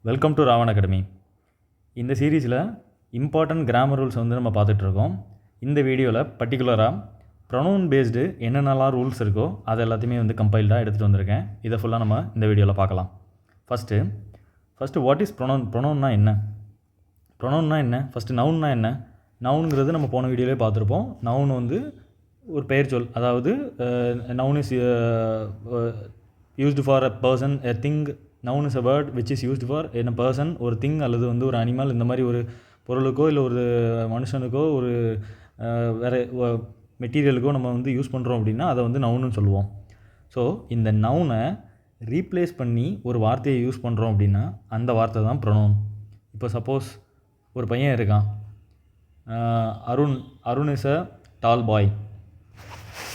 Welcome to Raavan academy. இந்த சீரீஸில் important grammar rules வந்து நம்ம பார்த்துட்ருக்கோம். இந்த வீடியோவில் பர்டிகுலராக ப்ரொனவுன் பேஸ்டு என்னென்னலாம் ரூல்ஸ் இருக்கோ அது எல்லாத்தையுமே வந்து கம்பைல்டாக எடுத்துகிட்டு வந்திருக்கேன். இதை ஃபுல்லாக நம்ம இந்த வீடியோவில் பார்க்கலாம். First what is pronoun? ப்ரொனவுன்னா என்ன? ஃபஸ்ட்டு நவுன்னா என்ன? நவுனுங்கிறது நம்ம போன வீடியோவிலே பார்த்துருப்போம். நவுன் வந்து ஒரு பெயர் சொல், அதாவது noun is used for a person, a thing. Noun is a word which is used for N person, ஒரு திங் அல்லது வந்து ஒரு அனிமல், இந்த மாதிரி ஒரு பொருளுக்கோ இல்லை ஒரு மனுஷனுக்கோ ஒரு வேறு மெட்டீரியலுக்கோ நம்ம வந்து யூஸ் பண்ணுறோம் அப்படின்னா அதை வந்து நவுன்னு சொல்லுவோம். ஸோ இந்த நவுனை ரீப்ளேஸ் பண்ணி ஒரு வார்த்தையை யூஸ் பண்ணுறோம் அப்படின்னா அந்த வார்த்தை தான் ப்ரொனவுன். இப்போ சப்போஸ் ஒரு பையன் இருக்கான், Arun is a tall boy.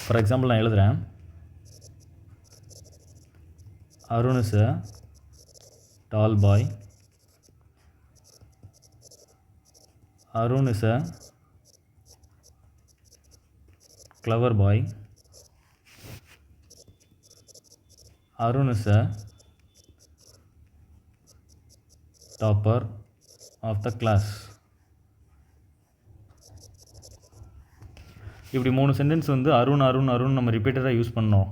For example நான் எழுதுகிறேன், Arun is a tall boy. Arun is a clever boy. Arun is a topper of the class. இப்படி 3 சென்டென்ஸ் வந்து அருண் நம்ம ரிப்பீட்டடாக யூஸ் பண்ணோம்.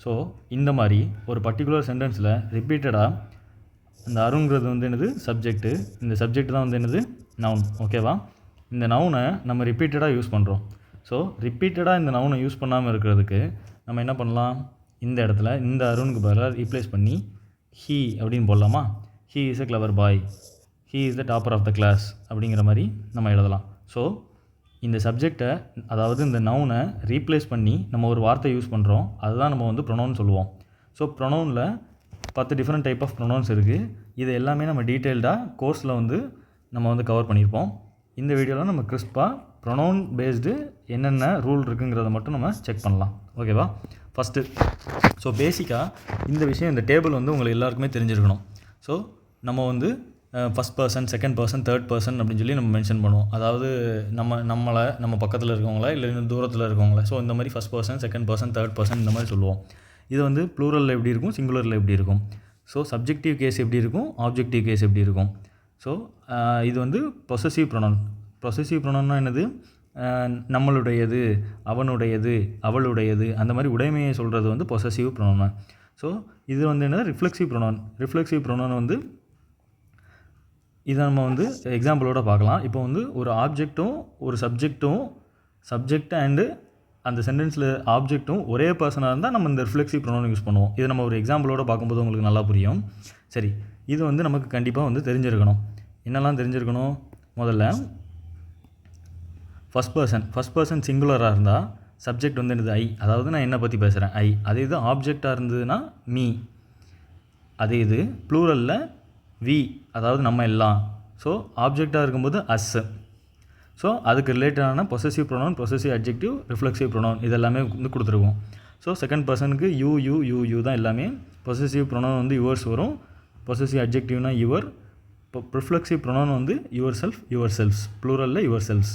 ஸோ இந்த மாதிரி ஒரு பர்டிகுலர் சென்டென்ஸில் ரிப்பீட்டடாக இந்த அருங்கிறது வந்து என்னது? சப்ஜெக்ட்டு. இந்த சப்ஜெக்ட் தான் வந்து என்னது? நவுன். ஓகேவா? இந்த நவுனை நம்ம ரிப்பீட்டடாக யூஸ் பண்ணுறோம். ஸோ ரிப்பீட்டடாக இந்த நவுனை யூஸ் பண்ணாமல் இருக்கிறதுக்கு நம்ம என்ன பண்ணலாம்? இந்த இடத்துல இந்த அருணுக்கு பதிலாக ரீப்ளேஸ் பண்ணி ஹீ அப்படின்னு போடலாமா? He is a clever boy, he is the topper of the class அப்படிங்கிற மாதிரி நம்ம எழுதலாம். ஸோ இந்த சப்ஜெக்டை, அதாவது இந்த நவுனை ரீப்ளேஸ் பண்ணி நம்ம ஒரு வார்த்தை யூஸ் பண்ணுறோம், அதுதான் நம்ம வந்து ப்ரொனவுன் சொல்லுவோம். ஸோ ப்ரொனவுனில் 10 டிஃப்ரெண்ட் டைப் ஆஃப் ப்ரொனவுன்ஸ் இருக்குது. இது எல்லாமே நம்ம டீட்டெயில்டாக கோர்ஸில் வந்து நம்ம வந்து கவர் பண்ணியிருப்போம். இந்த வீடியோவில் நம்ம கிறிஸ்பாக ப்ரொனவுன் பேஸ்டு என்னென்ன ரூல் இருக்குங்கிறத மட்டும் நம்ம செக் பண்ணலாம். ஓகேவா? ஃபஸ்ட்டு, ஸோ பேசிக்காக இந்த விஷயம், இந்த டேபிள் வந்து உங்களுக்கு எல்லாருக்குமே தெரிஞ்சிருக்கணும். ஸோ நம்ம வந்து first person, second person, third person அப்படின்னு சொல்லி நம்ம மென்ஷன் பண்ணுவோம். அதாவது நம்ம பக்கத்தில் இருக்கவங்கள இல்லை இன்னும் தூரத்தில் இருக்கவங்கள. ஸோ இந்த மாதிரி first person, second person, third person இந்த மாதிரி சொல்லுவோம். இது வந்து ப்ளூரலில் எப்படி இருக்கும், சிங்குலரில் எப்படி இருக்கும். ஸோ சப்ஜெக்டிவ் கேஸ் எப்படி இருக்கும், ஆப்ஜெக்டிவ் கேஸ் எப்படி இருக்கும். ஸோ இது வந்து பொசசிவ் ப்ரொனவுன். பொசசிவ் ப்ரொனவுன்னா என்னது? நம்மளுடையது, அவனுடையது, அவளுடையது, அந்த மாதிரி உடைமையை சொல்கிறது வந்து பொசசிவ் ப்ரொனவுன். ஸோ இது வந்து என்னது? Reflexive pronoun. ரிஃப்ளெக்சிவ் ப்ரொனவுன் வந்து இதை நம்ம வந்து எக்ஸாம்பிளோட பார்க்கலாம். இப்போ வந்து ஒரு ஆப்ஜெக்ட்டும் ஒரு சப்ஜெக்ட் அண்டு அந்த சென்டென்ஸில் ஆப்ஜெக்ட்டும் ஒரே பர்சனாக இருந்தால் நம்ம இந்த ரிஃப்ளெக்சிவ் ப்ரொனவுன் யூஸ் பண்ணுவோம். இதை நம்ம ஒரு எக்ஸாம்பிளோட பார்க்கும்போது உங்களுக்கு நல்லா புரியும். சரி, இது வந்து நமக்கு கண்டிப்பாக வந்து தெரிஞ்சிருக்கணும். என்னெல்லாம் தெரிஞ்சிருக்கணும்? முதல்ல ஃபஸ்ட் பர்சன் சிங்குலராக இருந்தால் சப்ஜெக்ட் வந்து என்னது? ஐ. அதாவது நான் என்னை பற்றி பேசுகிறேன், ஐ. அதே இது ஆப்ஜெக்டாக இருந்ததுன்னா மீ. அதே இது ப்ளூரலில் வி, அதாவது நம்ம எல்லாம். ஸோ ஆப்ஜெக்டாக இருக்கும்போது அஸ். ஸோ அதுக்கு ரிலேட்டடான possessive pronoun, possessive adjective, reflexive pronoun இது எல்லாமே வந்து கொடுத்துருக்கோம். ஸோ செகண்ட் பர்சனுக்கு யூ தான் எல்லாமே. பொசசிவ் ப்ரொனவுன் வந்து யுவர்ஸ் வரும். பொசசிவ் அட்ஜெக்டிவ்னா யுவர். இப்போ ரிஃப்ளெக்சிவ் ப்ரொனவுன் வந்து யுவர் செல்ஃப்ஸ், ப்ளூரலில் யுவர் செல்ஃப்ஸ்.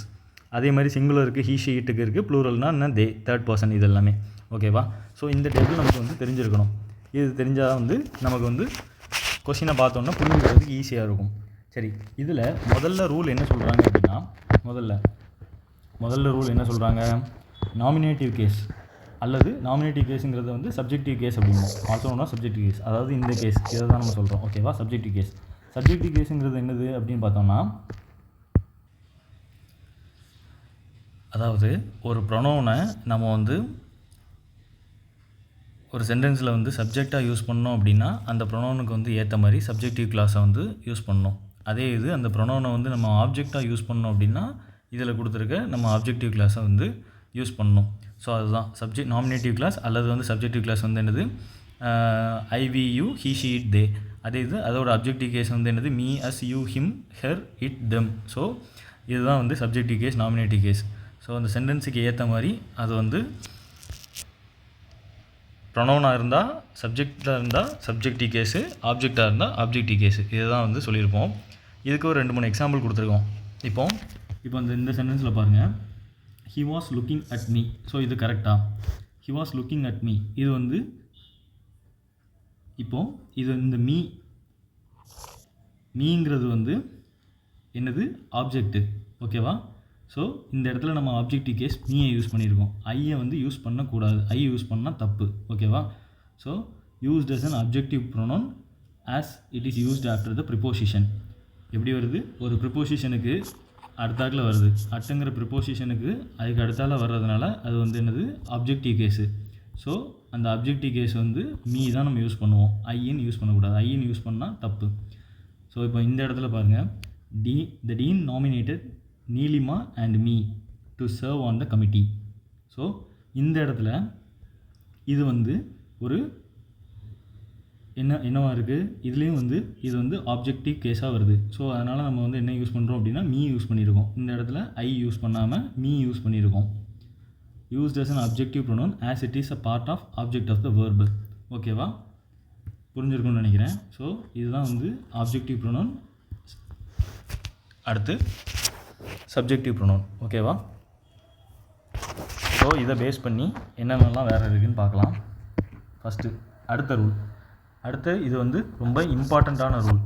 அதே மாதிரி சிங்குலருக்கு ஹீ ஷீ இட்டுக்கு இருக்குது. ப்ளூரல்னால் என்ன? தே, தேர்ட் பர்சன், இது எல்லாமே. ஓகேவா? ஸோ இந்த டேபிள் நமக்கு வந்து தெரிஞ்சிருக்கணும். இது தெரிஞ்சால் வந்து நமக்கு வந்து கொஸ்டினை பார்த்தோன்னா புரிஞ்சுக்கிறதுக்கு ஈஸியாக இருக்கும். சரி, இதில் முதல்ல ரூல் என்ன சொல்கிறாங்க அப்படின்னா, முதல்ல ரூல் என்ன சொல்கிறாங்க? நாமினேட்டிவ் கேஸ் அல்லது நாமினேட்டிவ் கேஸுங்கிறது வந்து சப்ஜெக்டிவ் கேஸ் அப்படிம்போம். ஆல்சோனா சப்ஜெக்டிவ் கேஸ், அதாவது இந்த கேஸ், இதை தான் நம்ம சொல்கிறோம். ஓகேவா? சப்ஜெக்டிவ் கேஸுங்கிறது என்னது அப்படின்னு பார்த்தோம்னா, அதாவது ஒரு ப்ரொனவுனை நம்ம வந்து ஒரு சென்டென்ஸில் வந்து சப்ஜெக்டாக யூஸ் பண்ணோம் அப்படின்னா அந்த ப்ரொனவுனுக்கு வந்து ஏற்ற மாதிரி சப்ஜெக்டிவ் கிளாஸை வந்து யூஸ் பண்ணணும். அதே இது அந்த ப்ரொனவுனை வந்து நம்ம ஆப்ஜெக்டாக யூஸ் பண்ணோம் அப்படின்னா இதில் கொடுத்துருக்க நம்ம ஆப்ஜெக்டிவ் கிளாஸை வந்து யூஸ் பண்ணணும். ஸோ அதுதான் நாமினேட்டிவ் கிளாஸ் அல்லது வந்து சப்ஜெக்டிவ் கிளாஸ் வந்து என்னது? I, we, you, he, she, it, they. அதே இது அதோட அப்ஜெக்டிவ் கேஸ் வந்து என்னது? Me, us, you, him, her, it, them. So இதுதான் வந்து subjective case, nominative case. So அந்த சென்டென்ஸுக்கு ஏற்ற மாதிரி அது வந்து ப்ரொனவுனாக இருந்தால் சப்ஜெக்டாக இருந்தால் சப்ஜெக்டிவ் கேஸு, ஆப்ஜெக்டாக இருந்தால் ஆப்ஜெக்டிவ் கேஸு. இதுதான் வந்து சொல்லியிருப்போம். இதுக்கு ஒரு 2-3 எக்ஸாம்பிள் கொடுத்துருக்கோம். இப்போ இந்த சென்டென்ஸில் பாருங்கள், he was looking at me. So இது கரெக்டாக? He was looking at me இது வந்து இப்போது இது இந்த மீ மீங்கிறது வந்து என்னது ஆப்ஜெக்ட்டு. ஓகேவா? ஸோ இந்த இடத்துல நம்ம ஆப்ஜெக்டிவ் கேஸ் மீயை யூஸ் பண்ணியிருக்கோம். ஐயை வந்து யூஸ் பண்ணக்கூடாது. ஐ யூஸ் பண்ணால் தப்பு. ஓகேவா? So used as an objective pronoun as it is used after the preposition. எப்படி வருது? ஒரு ப்ரிப்போசிஷனுக்கு அடுத்தாக்கில் வருது. அட்டுங்கிற ப்ரிப்போசிஷனுக்கு அதுக்கு அடுத்தால வர்றதுனால அது வந்து என்னது ஆப்ஜெக்டிவ் கேஸு. ஸோ அந்த ஆப்ஜெக்டிவ் கேஸ் வந்து மீ தான் நம்ம யூஸ் பண்ணுவோம். ஐன்னு யூஸ் பண்ணக்கூடாது. ஐன்னு யூஸ் பண்ணால் தப்பு. ஸோ இப்போ இந்த இடத்துல பாருங்கள், the dean nominated Neelima and me to serve on the committee. So இந்த இடத்துல இது வந்து ஒரு என்னவாக இருக்குது, இதுலேயும் வந்து இது வந்து ஆப்ஜெக்டிவ் கேஸாக வருது. ஸோ அதனால் நம்ம வந்து என்ன யூஸ் பண்ணுறோம் அப்படின்னா மீ யூஸ் பண்ணியிருக்கோம். இந்த இடத்துல ஐ யூஸ் பண்ணாமல் மீ யூஸ் பண்ணியிருக்கோம். Used as an objective pronoun as it is a part of object of the verb. ஓகேவா? புரிஞ்சிருக்கும்னு நினைக்கிறேன். ஸோ இதுதான் வந்து ஆப்ஜெக்டிவ் ப்ரொனவுன். அடுத்து சப்ஜெக்டிவ் ப்ரொனவுன். ஓகேவா? ஸோ இதை பேஸ் பண்ணி என்னென்னலாம் வேறு இருக்குதுன்னு பார்க்கலாம். ஃபஸ்ட்டு அடுத்த ரூல். அடுத்து இது வந்து ரொம்ப இம்பார்ட்டண்ட்டான ரூல்.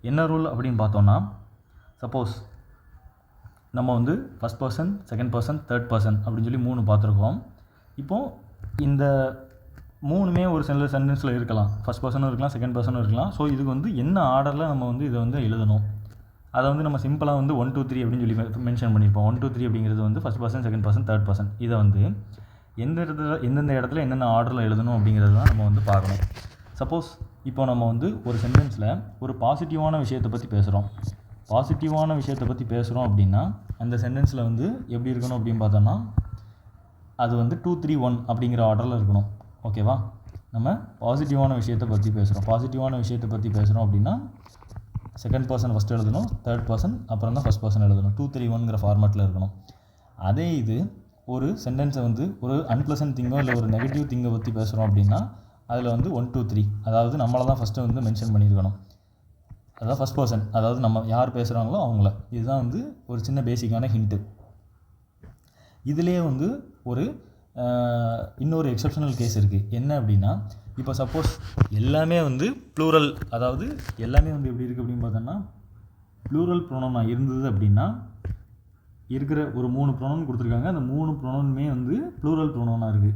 என்ன ரூல் அப்படின்னு பார்த்தோன்னா, சப்போஸ் நம்ம வந்து first person, second person, third person அப்படின்னு சொல்லி 3 பார்த்துருக்கோம். இப்போது இந்த 3மே ஒரு சில சென்டென்ஸில் இருக்கலாம். ஃபஸ்ட் பர்சனும் இருக்கலாம், செகண்ட் பர்சனும் இருக்கலாம். ஸோ இதுக்கு வந்து என்ன ஆர்டரில் நம்ம வந்து இதை வந்து எழுதணும், அதை வந்து நம்ம சிம்பிளாக வந்து 1 2 3 அப்படின்னு சொல்லி மென்ஷன் பண்ணியிருப்போம். 1 2 3 அப்படிங்கிறது வந்து first person, second person, third person. இதை வந்து எந்தெந்த இடத்துல என்னென்ன ஆர்டரில் எழுதணும் அப்படிங்கிறது தான் நம்ம வந்து பார்க்கணும். சப்போஸ் இப்போ நம்ம வந்து ஒரு சென்டென்ஸில் ஒரு பாசிட்டிவான விஷயத்தை பற்றி பேசுகிறோம். பாசிட்டிவான விஷயத்தை பற்றி பேசுகிறோம் அப்படின்னா அந்த சென்டென்ஸில் வந்து எப்படி இருக்கணும் அப்படின்னு பார்த்தோன்னா, அது வந்து 2 3 1 அப்படிங்கிற ஆர்டரில் இருக்கணும். ஓகேவா? நம்ம பாசிட்டிவான விஷயத்தை பற்றி பேசுகிறோம் அப்படின்னா செகண்ட் பர்சன் ஃபஸ்ட்டு எழுதணும், தேர்ட் பர்சன் அப்புறம் தான் ஃபஸ்ட் பர்சன் எழுதணும். 2 3 1ங்கிற ஃபார்மேட்டில் இருக்கணும். அதே இது ஒரு சென்டென்ஸை வந்து ஒரு அன்பிளசன்ட் திங்கோ இல்லை ஒரு நெகட்டிவ் திங்கை பற்றி பேசுகிறோம் அப்படின்னா அதில் வந்து 1 2 3, அதாவது நம்மளை தான் ஃபஸ்ட்டு வந்து மென்ஷன் பண்ணியிருக்கணும். அதாவது ஃபஸ்ட் பர்சன், அதாவது நம்ம யார் பேசுகிறாங்களோ அவங்கள. இதுதான் வந்து ஒரு சின்ன பேசிக்கான ஹிண்ட்டு. இதிலே வந்து ஒரு இன்னொரு எக்ஸப்ஷனல் கேஸ் இருக்குது. என்ன அப்படின்னா, இப்போ சப்போஸ் எல்லாமே வந்து ப்ளூரல், அதாவது எல்லாமே வந்து எப்படி இருக்குது அப்படின்னு பார்த்தோன்னா ப்ளூரல் ப்ரொனவுனாக இருந்தது அப்படின்னா, இருக்கிற ஒரு 3 ப்ரொனவுன் கொடுத்துருக்காங்க. அந்த 3 ப்ரொனவுனுமே வந்து ப்ளூரல் ப்ரொனவுனாக இருக்குது.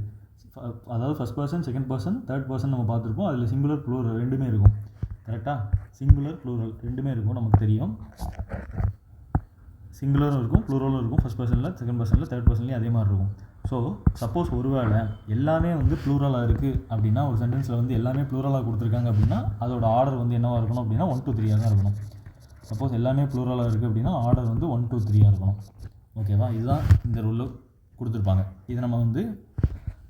அதாவது first person, second person, third person நம்ம பார்த்துருப்போம். அதில் சிங்குலர் ப்ளூரல் ரெண்டுமே இருக்கும். கரெக்டாக? சிங்குலர் ப்ளூரல் ரெண்டுமே இருக்கும், நமக்கு தெரியும். சிங்குலரும் இருக்கும், ப்ளூரலும் இருக்கும். ஃபஸ்ட் பர்சனில், செகண்ட் பர்சனில், தேர்ட் பர்சன்லேயும் அதே மாதிரி இருக்கும். ஸோ சப்போஸ் ஒருவேளை எல்லாமே வந்து ப்ளூரலாக இருக்குது அப்படின்னா, ஒரு சென்டென்ஸில் வந்து எல்லாமே ப்ளூரலாக கொடுத்துருக்காங்க அப்படின்னா அதோட ஆர்டர் வந்து என்னவாக இருக்கணும் அப்படின்னா 1 2 3 தான் இருக்கணும். சப்போஸ் எல்லாமே ப்ளூரலாக இருக்குது அப்படின்னா ஆர்டர் வந்து 1 2 3 இருக்கணும். ஓகேவா? இதுதான் இந்த ரூலில் கொடுத்துருப்பாங்க. இதை நம்ம வந்து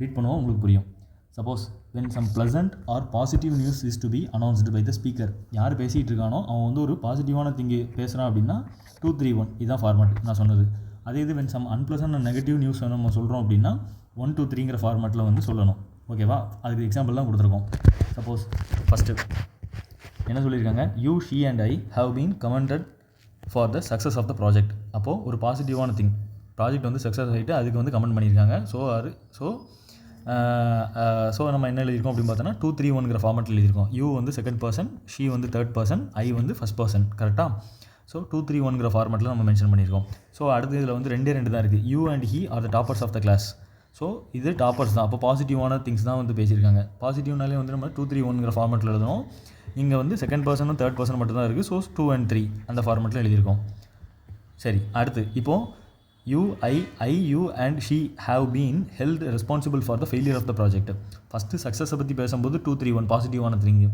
ரீட் பண்ணுவோம், உங்களுக்கு புரியும். Suppose when some pleasant or positive news is to be announced by the speaker. யார் பேசிகிட்டு இருக்கானோ அவன் வந்து ஒரு பாசிட்டிவான திங்கு பேசுகிறான் அப்படின்னா 2 3 1 இதுதான் ஃபார்மேட் நான் சொன்னது. அதே இது when some unpleasant and negative news நம்ம சொல்கிறோம் அப்படின்னா 1 2 3ங்கிற ஃபார்மேட்டில் வந்து சொல்லணும். ஓகேவா? அதுக்கு எக்ஸாம்பிள் தான் கொடுத்துருக்கோம். சப்போஸ் ஃபஸ்ட்டு என்ன சொல்லியிருக்காங்க, you she and I have been commented for the success of the project. அப்போது ஒரு பாசிட்டிவான திங், ப்ராஜெக்ட் வந்து சக்ஸஸ் ஆகிட்டு அதுக்கு வந்து கமெண்ட் பண்ணியிருக்காங்க. ஸோ நம்ம என்ன எழுதியிருக்கோம் அப்படின்னு பார்த்தோன்னா 2 3 1ங்கிற ஃபார்மேட்டில் எழுதியிருக்கோம். யூ வந்து செகண்ட் பர்சன், ஷீ வந்து தேர்ட் பர்சன், ஐ வந்து ஃபஸ்ட் பர்சன். கரெக்டாக? ஸோ 2 3 1ங்கிற ஃபார்மேட்டில் நம்ம மென்ஷன் பண்ணியிருக்கோம். ஸோ அடுத்து இதில் வந்து 2 தான் இருக்குது. You and he are the toppers of the class. So இது டாப்பர்ஸ் தான். அப்போ பாசிட்டிவான திங்ஸ் தான் வந்து பேசியிருக்காங்க. பாசிட்டிவ்னாலே வந்து நம்ம 2 3 1ங்கிற ஃபார்மேட்டில் எழுதணும். இங்கே வந்து செகண்ட் பர்சனும் தேர்ட் பர்சன் மட்டும் தான் இருக்குது. ஸோ 2 and 3 அந்த ஃபார்மேட்டில் எழுதியிருக்கோம். சரி, அடுத்து இப்போது you and she have been held responsible for the failure of the project. First சக்ஸஸை பற்றி பேசும்போது 2 3 1 பாசிட்டிவான திங்கு,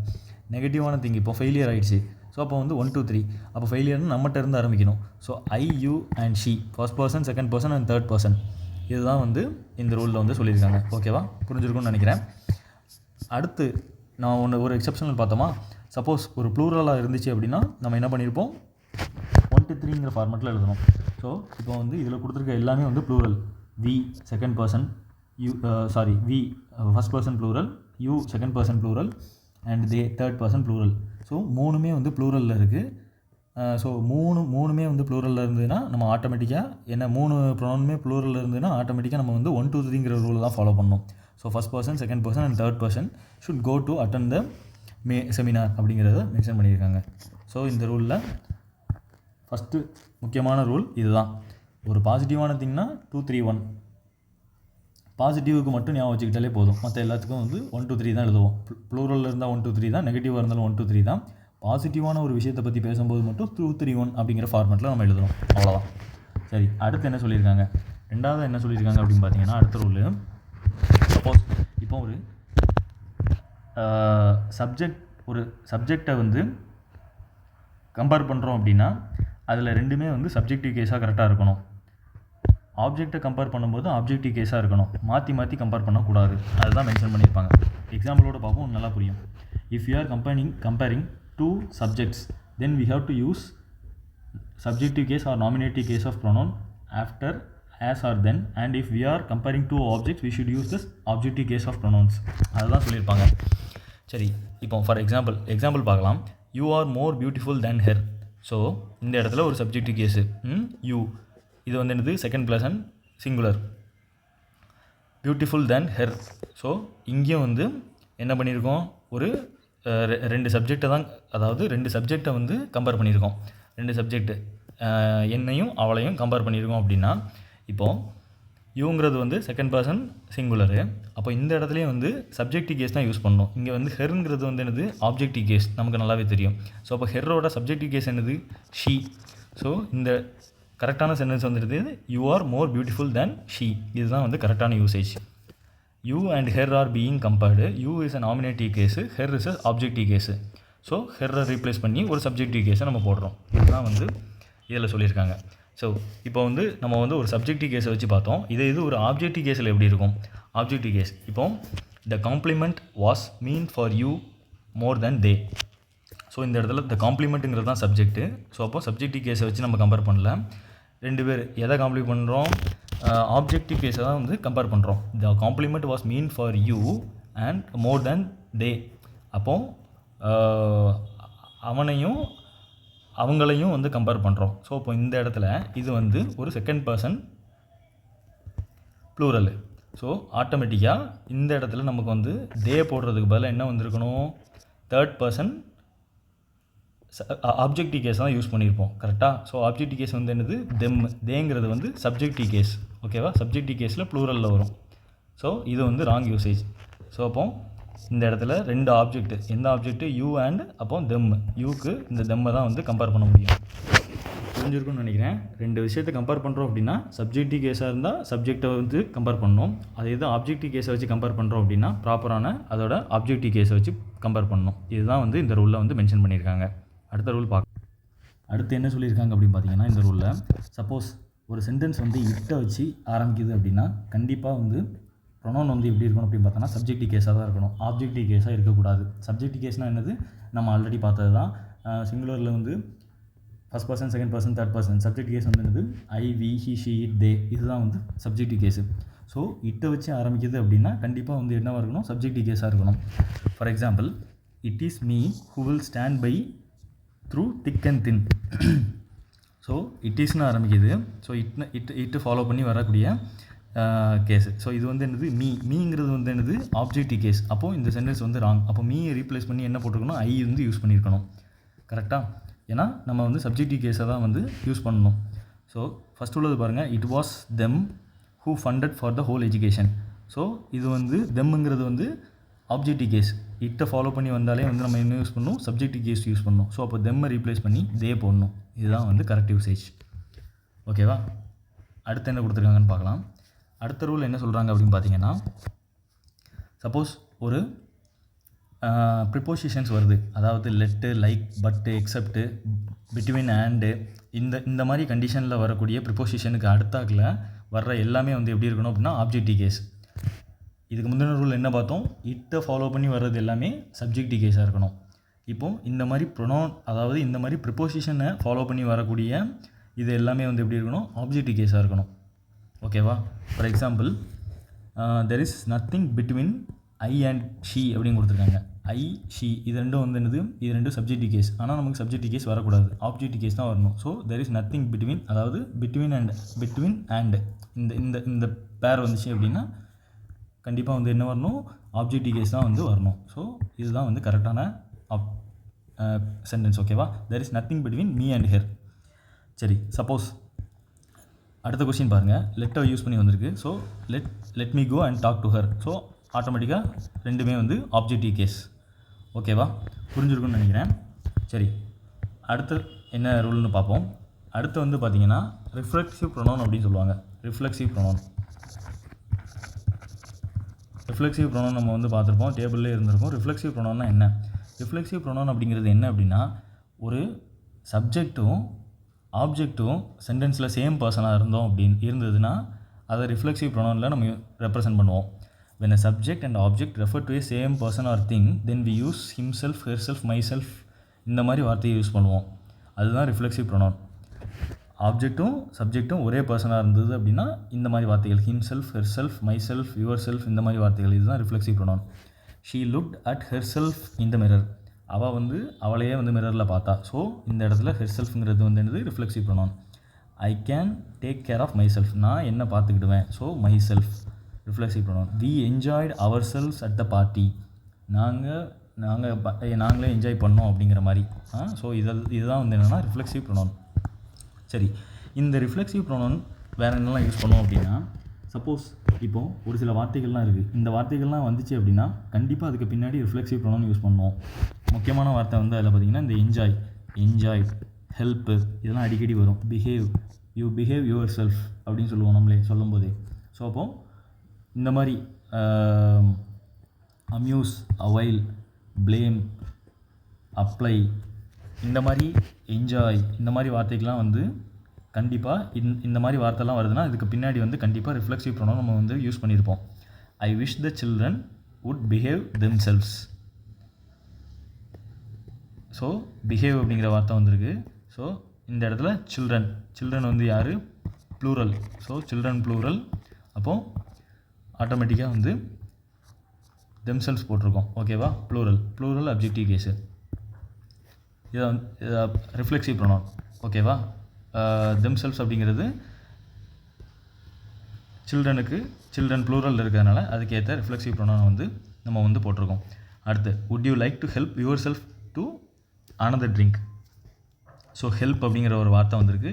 நெகட்டிவான திங்கு இப்போ ஃபெயிலியர் ஆகிடுச்சு. ஸோ அப்போ வந்து 1 2 3 அப்போ ஃபெயிலியர்னு நம்மகிட்ட இருந்து ஆரம்பிக்கணும். So you and she first person, second person and third person. இதுதான் வந்து இந்த ரூலில் வந்து சொல்லியிருக்காங்க. ஓகேவா? புரிஞ்சிருக்கும்னு நினைக்கிறேன். அடுத்து நான் ஒரு எக்ஸப்ஷனல் பார்த்தோமா, சப்போஸ் ஒரு ப்ளூரலாக இருந்துச்சு அப்படின்னா நம்ம என்ன பண்ணியிருப்போம், 1 to 3ங்கிற ஃபார்மேட்டில் எழுதணும். ஸோ இப்போ வந்து இதில் கொடுத்துருக்க எல்லாமே வந்து plural. We second person, we first person plural, you second person plural and they third person plural. So 3மே வந்து ப்ளூரலில் இருக்குது. ஸோ மூணுமே வந்து ப்ளூரலில் இருந்ததுன்னா நம்ம ஆட்டோமேட்டிக்காக என்ன 3 ப்ரொனவுனுமே ப்ளூரலில் இருந்ததுன்னா ஆட்டோமேட்டிக்காக நம்ம வந்து 1 2 3ங்கிற ரூல் தான் ஃபாலோ பண்ணணும். So first person, second person and third person should go to attend the seminar அப்படிங்கிறத மென்ஷன் பண்ணியிருக்காங்க. ஸோ இந்த ரூலில் ஃபஸ்ட்டு முக்கியமான ரூல் இதுதான். ஒரு பாசிட்டிவான திங்னா 2 3 1. பாசிட்டிவுக்கு மட்டும் ஞாபகம் வச்சுக்கிட்டாலே போதும். மற்ற எல்லாத்துக்கும் வந்து 1 2 3 தான் எழுதுவோம். ப்ளூரலில் இருந்தால் 1 2 3 தான், நெகட்டிவாக இருந்தாலும் 1 2 3 தான். பாசிட்டிவான ஒரு விஷயத்தை பற்றி பேசும்போது மட்டும் 2 3 1 அப்படிங்கிற ஃபார்மெட்டில் நம்ம எழுதுறோம். அவ்வளோதான். சரி, அடுத்து என்ன சொல்லியிருக்காங்க? ரெண்டாவது என்ன சொல்லியிருக்காங்க அப்படின்னு பார்த்தீங்கன்னா, அடுத்த ரூலு, சப்போஸ் இப்போ ஒரு சப்ஜெக்டை வந்து கம்பேர் பண்ணுறோம் அப்படின்னா அதில் ரெண்டுமே வந்து சப்ஜெக்டிவ் கேஸாக கரெக்டாக இருக்கணும். ஆப்ஜெக்டை கம்பேர் பண்ணும்போது ஆப்ஜெக்டிவ் கேஸாக இருக்கணும். மாற்றி கம்பேர் பண்ணக்கூடாது. அதுதான் மென்ஷன் பண்ணியிருப்பாங்க. எக்ஸாம்பிளோட பார்ப்போம், நல்லா புரியும். If you are comparing 2 subjects, then we have to use subjective case or nominative case of pronoun after as or then, and if we are comparing 2 objects we should use this objective case of pronouns. அதுதான் சொல்லியிருப்பாங்க. சரி, இப்போ for example பார்க்கலாம். You are more beautiful than her. So இந்த இடத்துல ஒரு subjective case you, இது வந்து என்னது செகண்ட் பர்சன் சிங்குலர், பியூட்டிஃபுல் தேன் ஹெர். ஸோ இங்கேயும் வந்து என்ன பண்ணியிருக்கோம், ஒரு ரெண்டு சப்ஜெக்டை தான், அதாவது 2 சப்ஜெக்டை வந்து கம்பேர் பண்ணியிருக்கோம். 2 சப்ஜெக்ட்டு என்னையும் அவளையும் கம்பேர் பண்ணியிருக்கோம் அப்படின்னா, இப்போது யூங்கிறது வந்து செகண்ட் பர்சன் சிங்குலரு. அப்போ இந்த இடத்துலையும் வந்து சப்ஜெக்டிவ் கேஸ் தான் யூஸ் பண்ணணும். இங்கே வந்து ஹெருங்கிறது வந்து என்னது ஆப்ஜெக்டிவ் கேஸ், நமக்கு நல்லாவே தெரியும். ஸோ அப்போ ஹெரோட சப்ஜெக்டிவ் கேஸ் என்னது ஷீ. ஸோ இந்த கரெக்டான சென்டென்ஸ் வந்துடுது you are more beautiful than she. இதுதான் வந்து கரெக்டான usage. You and her are being compared. You is a nominative case, her is a objective case. So ஹெர்ரை ரீப்ளேஸ் பண்ணி ஒரு சப்ஜெக்டிவ் கேஸை நம்ம போடுறோம். இதுதான் வந்து இதில் சொல்லியிருக்காங்க. ஸோ இப்போ வந்து நம்ம வந்து ஒரு சப்ஜெக்டிவ் கேஸை வச்சு பார்த்தோம். இது ஒரு ஆப்ஜெக்டிவ் கேஸில் எப்படி இருக்கும்? ஆப்ஜெக்டிவ் கேஸ் இப்போ the compliment was meant for you more than they. So இந்த இடத்துல த காம்ப்ளிமெண்ட்டுங்கிறது தான் சப்ஜெக்ட்டு. ஸோ அப்போ சப்ஜெக்டிவ் கேஸை வச்சு நம்ம கம்பேர் பண்ணல. 2 பேர் எதை காம்ப்ளிமெண்ட் பண்ணுறோம்? ஆப்ஜெக்டிவ் கேஸை தான் வந்து கம்பேர் பண்ணுறோம். The compliment was meant for you and more than they. அப்போது அவனையும் அவங்களையும் வந்து கம்பேர் பண்ணுறோம். ஸோ இப்போ இந்த இடத்துல இது வந்து ஒரு செகண்ட் பர்சன் ப்ளூரல். ஸோ ஆட்டோமேட்டிக்காக இந்த இடத்துல நமக்கு வந்து தே போடுறதுக்கு பதிலாக என்ன வந்திருக்கணும், தேர்ட் பர்சன் ஆப்ஜெக்டிவ் கேஸ் தான் யூஸ் பண்ணியிருப்போம். கரெக்டாக? ஸோ ஆப்ஜெக்டிவ் கேஸ் வந்து என்னது தெம். தேங்கிறது வந்து சப்ஜெக்டிவ் கேஸ். ஓகேவா? சப்ஜெக்டிவ் கேஸில் ப்ளூரலில் வரும். ஸோ இது வந்து ராங் யூசேஜ். ஸோ அப்போ இந்த இடத்துல 2 ஆப்ஜெக்ட்டு, எந்த ஆப்ஜெக்ட்டு யூ அண்ட் அப்போ தெம். யூக்கு இந்த தெம்மை தான் வந்து கம்பேர் பண்ண முடியும். புரிஞ்சிருக்குன்னு நினைக்கிறேன். 2 விஷயத்தை கம்பேர் பண்ணுறோம் அப்படின்னா சப்ஜெக்டிவ் கேஸாக இருந்தால் சப்ஜெக்டை வந்து கம்பேர் பண்ணணும். அதே இது ஆப்ஜெக்டிவ் கேஸை வச்சு கம்பேர் பண்ணுறோம் அப்படின்னா ப்ராப்பரான அதோட ஆப்ஜெக்டிவ் கேஸை வச்சு கம்பேர் பண்ணணும். இதுதான் வந்து இந்த ரூலில் வந்து மென்ஷன் பண்ணியிருக்காங்க. அடுத்த ரூல் அடுத்து என்ன சொல்லியிருக்காங்க அப்படின்னு பார்த்தீங்கன்னா, இந்த ரூலில் சப்போஸ் ஒரு சென்டென்ஸ் வந்து இட்டை வச்சு ஆரம்பிக்குது அப்படின்னா கண்டிப்பாக வந்து ப்ரொனவுன் வந்து எப்படி இருக்கணும் அப்படின்னு பார்த்தோன்னா சப்ஜெக்டிவ் கேஸாக தான் இருக்கணும். ஆப்ஜெக்டிவ் கேஸாக இருக்கக்கூடாது. சப்ஜெக்டிவ் கேஸ்னால் என்னது, நம்ம ஆல்ரெடி பார்த்தது தான். சிங்குலரில் வந்து first person, second person, third person. Subject case வந்து என்னது I, we, he, she, it, they. இதுதான் வந்து சப்ஜெக்டிவ் கேஸு. ஸோ இட்டை வச்சு ஆரம்பிக்குது அப்படின்னா கண்டிப்பாக வந்து என்னவாக இருக்கணும், சப்ஜெக்டிவ் கேஸாக இருக்கணும். For example, it is me who will stand by through thick and thin. So it இஸ்னு ஆரம்பிக்குது. ஸோ இட்டு ஃபாலோ பண்ணி வரக்கூடிய கேஸு. ஸோ இது வந்து என்னது மீங்கிறது வந்து என்னது ஆப்ஜெக்டிவ் கேஸ். அப்போது இந்த சென்டென்ஸ் வந்து ராங். அப்போ மீயை ரீப்ளேஸ் பண்ணி என்ன போட்டிருக்கணும், ஐ வந்து யூஸ் பண்ணியிருக்கணும். கரெக்டாக? ஏன்னா நம்ம வந்து சப்ஜெக்டிவ் கேஸை தான் வந்து யூஸ் பண்ணணும். ஸோ ஃபஸ்ட் உள்ளது பாருங்கள், it was them who funded for the whole education. So இது வந்து தெம்முங்கிறது வந்து ஆப்ஜெக்டிவ் கேஸ். இட்டை ஃபாலோ பண்ணி வந்தாலே வந்து நம்ம என்ன யூஸ் பண்ணணும், சப்ஜெக்டிவ் கேஸ் யூஸ் பண்ணணும். ஸோ அப்போ தெம்மை ரீப்ளேஸ் பண்ணி தே போடணும். இதுதான் வந்து கரெக்ட் யூசேஜ். ஓகேவா? அடுத்து என்ன கொடுத்துருக்காங்கன்னு பார்க்கலாம். அடுத்த ரூல் என்ன சொல்கிறாங்க அப்படின்னு பார்த்தீங்கன்னா, சப்போஸ் ஒரு ப்ரிப்போசிஷன்ஸ் வருது, அதாவது லெட்டு, லைக், பட்டு, எக்ஸப்ட்டு, பிட்வீன், அண்டு, இந்த மாதிரி கண்டிஷனில் வரக்கூடிய ப்ரிப்போசிஷனுக்கு அடுத்தாக்கில் வர்ற எல்லாமே வந்து எப்படி இருக்கணும் அப்படின்னா ஆப்ஜெக்டிவ் கேஸ். இதுக்கு முந்தின ரூல் என்ன பார்த்தோம், இட்டை ஃபாலோ பண்ணி வர்றது எல்லாமே சப்ஜெக்டிவ் கேஸாக இருக்கணும். இப்போது இந்த மாதிரி ப்ரொனவுன், அதாவது இந்த மாதிரி ப்ரிப்போசிஷனை ஃபாலோ பண்ணி வரக்கூடிய இது எல்லாமே வந்து எப்படி இருக்கணும், ஆப்ஜெக்டிவ் கேஸாக இருக்கணும். ஓகேவா? For example, there is nothing between I and she அப்படின்னு கொடுத்துருக்காங்க. ஐ, ஷீ இது ரெண்டும் வந்து என்னது, இது ரெண்டும் சப்ஜெக்டிவ் கேஸ். ஆனால் நமக்கு சப்ஜெக்டிவ் கேஸ் வரக்கூடாது, ஆப்ஜெக்டிவ் கேஸ் தான் வரணும். So there is nothing between, அதாவது பிட்வீன் அண்ட் இந்த பேர் வந்துச்சு அப்படின்னா கண்டிப்பாக வந்து என்ன வரணும், ஆப்ஜெக்டிவ் கேஸ் தான் வந்து வரணும். ஸோ இதுதான் வந்து கரெக்டான சென்டென்ஸ். ஓகேவா? there is nothing between me and her. சரி, சப்போஸ் அடுத்த கொஸ்டின் பாருங்கள். லெட்டர் யூஸ் பண்ணி வந்திருக்கு. So let me go and talk to her. So ஆட்டோமேட்டிக்காக ரெண்டுமே வந்து ஆப்ஜெக்டிவ் கேஸ். ஓகேவா? புரிஞ்சிருக்குன்னு நினைக்கிறேன். சரி, அடுத்து என்ன ரூல்னு பார்ப்போம். அடுத்து வந்து பார்த்திங்கன்னா ரிஃப்ளெக்சிவ் ப்ரொனவுன் அப்படின்னு சொல்லுவாங்க. ரிஃப்ளெக்சிவ் ப்ரொனவுன் நம்ம வந்து பார்த்துருப்போம், டேபிள்லே இருந்திருக்கும். ரிஃப்ளெக்சிவ் ப்ரொனவுன்னா என்ன? ரிஃப்ளெக்சிவ் ப்ரொனவுன் அப்படிங்கிறது என்ன அப்படின்னா, ஒரு சப்ஜெக்ட்டும் ஆப்ஜெக்ட்டும் சென்டென்ஸில் சேம் பர்சனாக இருந்ததுன்னா அதை ரிஃப்ளெக்சிவ் ப்ரொனவுனில் நம்ம ரெப்ரசென்ட் பண்ணுவோம். when a subject and object refer to a same person or thing, then we use himself, herself, myself இந்த மாதிரி வார்த்தையை யூஸ் பண்ணுவோம். அதுதான் ரிஃப்ளெக்சிவ் ப்ரொனவுன். ஆப்ஜெக்ட்டும் சப்ஜெக்ட்டும் ஒரே பர்சனாக இருந்தது அப்படின்னா இந்த மாதிரி வார்த்தைகள், himself, herself, myself, your self, இந்த மாதிரி வார்த்தைகள், இதுதான் reflexive pronoun. She looked at herself in the mirror. அவள் வந்து அவளையே வந்து மிரரில் பார்த்தா. ஸோ இந்த இடத்துல ஹெர்செல்ஃப்ங்கிறது வந்து என்னது? Reflexive pronoun. I can take care of myself. நான் என்ன பார்த்துக்கிடுவேன். So myself, reflexive pronoun. We enjoyed ourselves at the party. நாங்களே என்ஜாய் பண்ணோம் அப்படிங்கிற மாதிரி. ஸோ இதுதான் வந்து என்னென்னா ரிஃப்ளெக்சிவ் ப்ரொனவுன். சரி, இந்த ரிஃப்ளெக்சிவ் ப்ரொனவுன் வேறு என்னெல்லாம் யூஸ் பண்ணுவோம் அப்படின்னா, சப்போஸ் இப்போது ஒரு சில வார்த்தைகள்லாம் இருக்குது. இந்த வார்த்தைகள்லாம் வந்துச்சு அப்படின்னா கண்டிப்பாக அதுக்கு பின்னாடி ரிஃப்ளெக்சிவ் ப்ரொனவுன் யூஸ் பண்ணுவோம். முக்கியமான வார்த்தை வந்து அதில் பார்த்திங்கன்னா இந்த என்ஜாய், ஹெல்ப்பு, இதெல்லாம் அடிக்கடி வரும். யூ பிஹேவ் யுவர் செல்ஃப் அப்படின்னு சொல்லுவோம் நம்மளே சொல்லும்போதே. ஸோ அப்போது இந்த மாதிரி அம்யூஸ், அவைல், ப்ளேம், அப்ளை, இந்த மாதிரி என்ஜாய், இந்த மாதிரி வார்த்தைக்கெலாம் வந்து கண்டிப்பாக இந்த மாதிரி வார்த்தைலாம் வருதுன்னா இதுக்கு பின்னாடி வந்து கண்டிப்பாக ரிஃப்ளெக்சிவ் ப்ரொனவுன் நம்ம வந்து யூஸ் பண்ணியிருப்போம். I wish the children would behave themselves. So behave அப்படிங்கிற வார்த்தை வந்திருக்கு. ஸோ இந்த இடத்துல சில்ட்ரன் வந்து யார்? ப்ளூரல். So children plural. அப்போது ஆட்டோமேட்டிக்காக வந்து தெம்செல்வ்ஸ் போட்டிருக்கோம். ஓகேவா? Plural objective case. இதை ரிஃப்ளெக்சிவ் ப்ரொனவுன். ஓகேவா? தெம்செல்வ்ஸ் அப்படிங்கிறது சில்ட்ரன் ப்ளூரல் இருக்கிறதுனால அதுக்கேற்ற ரிஃப்ளெக்சிவ் ப்ரொனவுன் வந்து நம்ம வந்து போட்டிருக்கோம். அடுத்து, would you like to help yourself to another drink. So help அப்படிங்கிற ஒரு வார்த்தை வந்திருக்கு.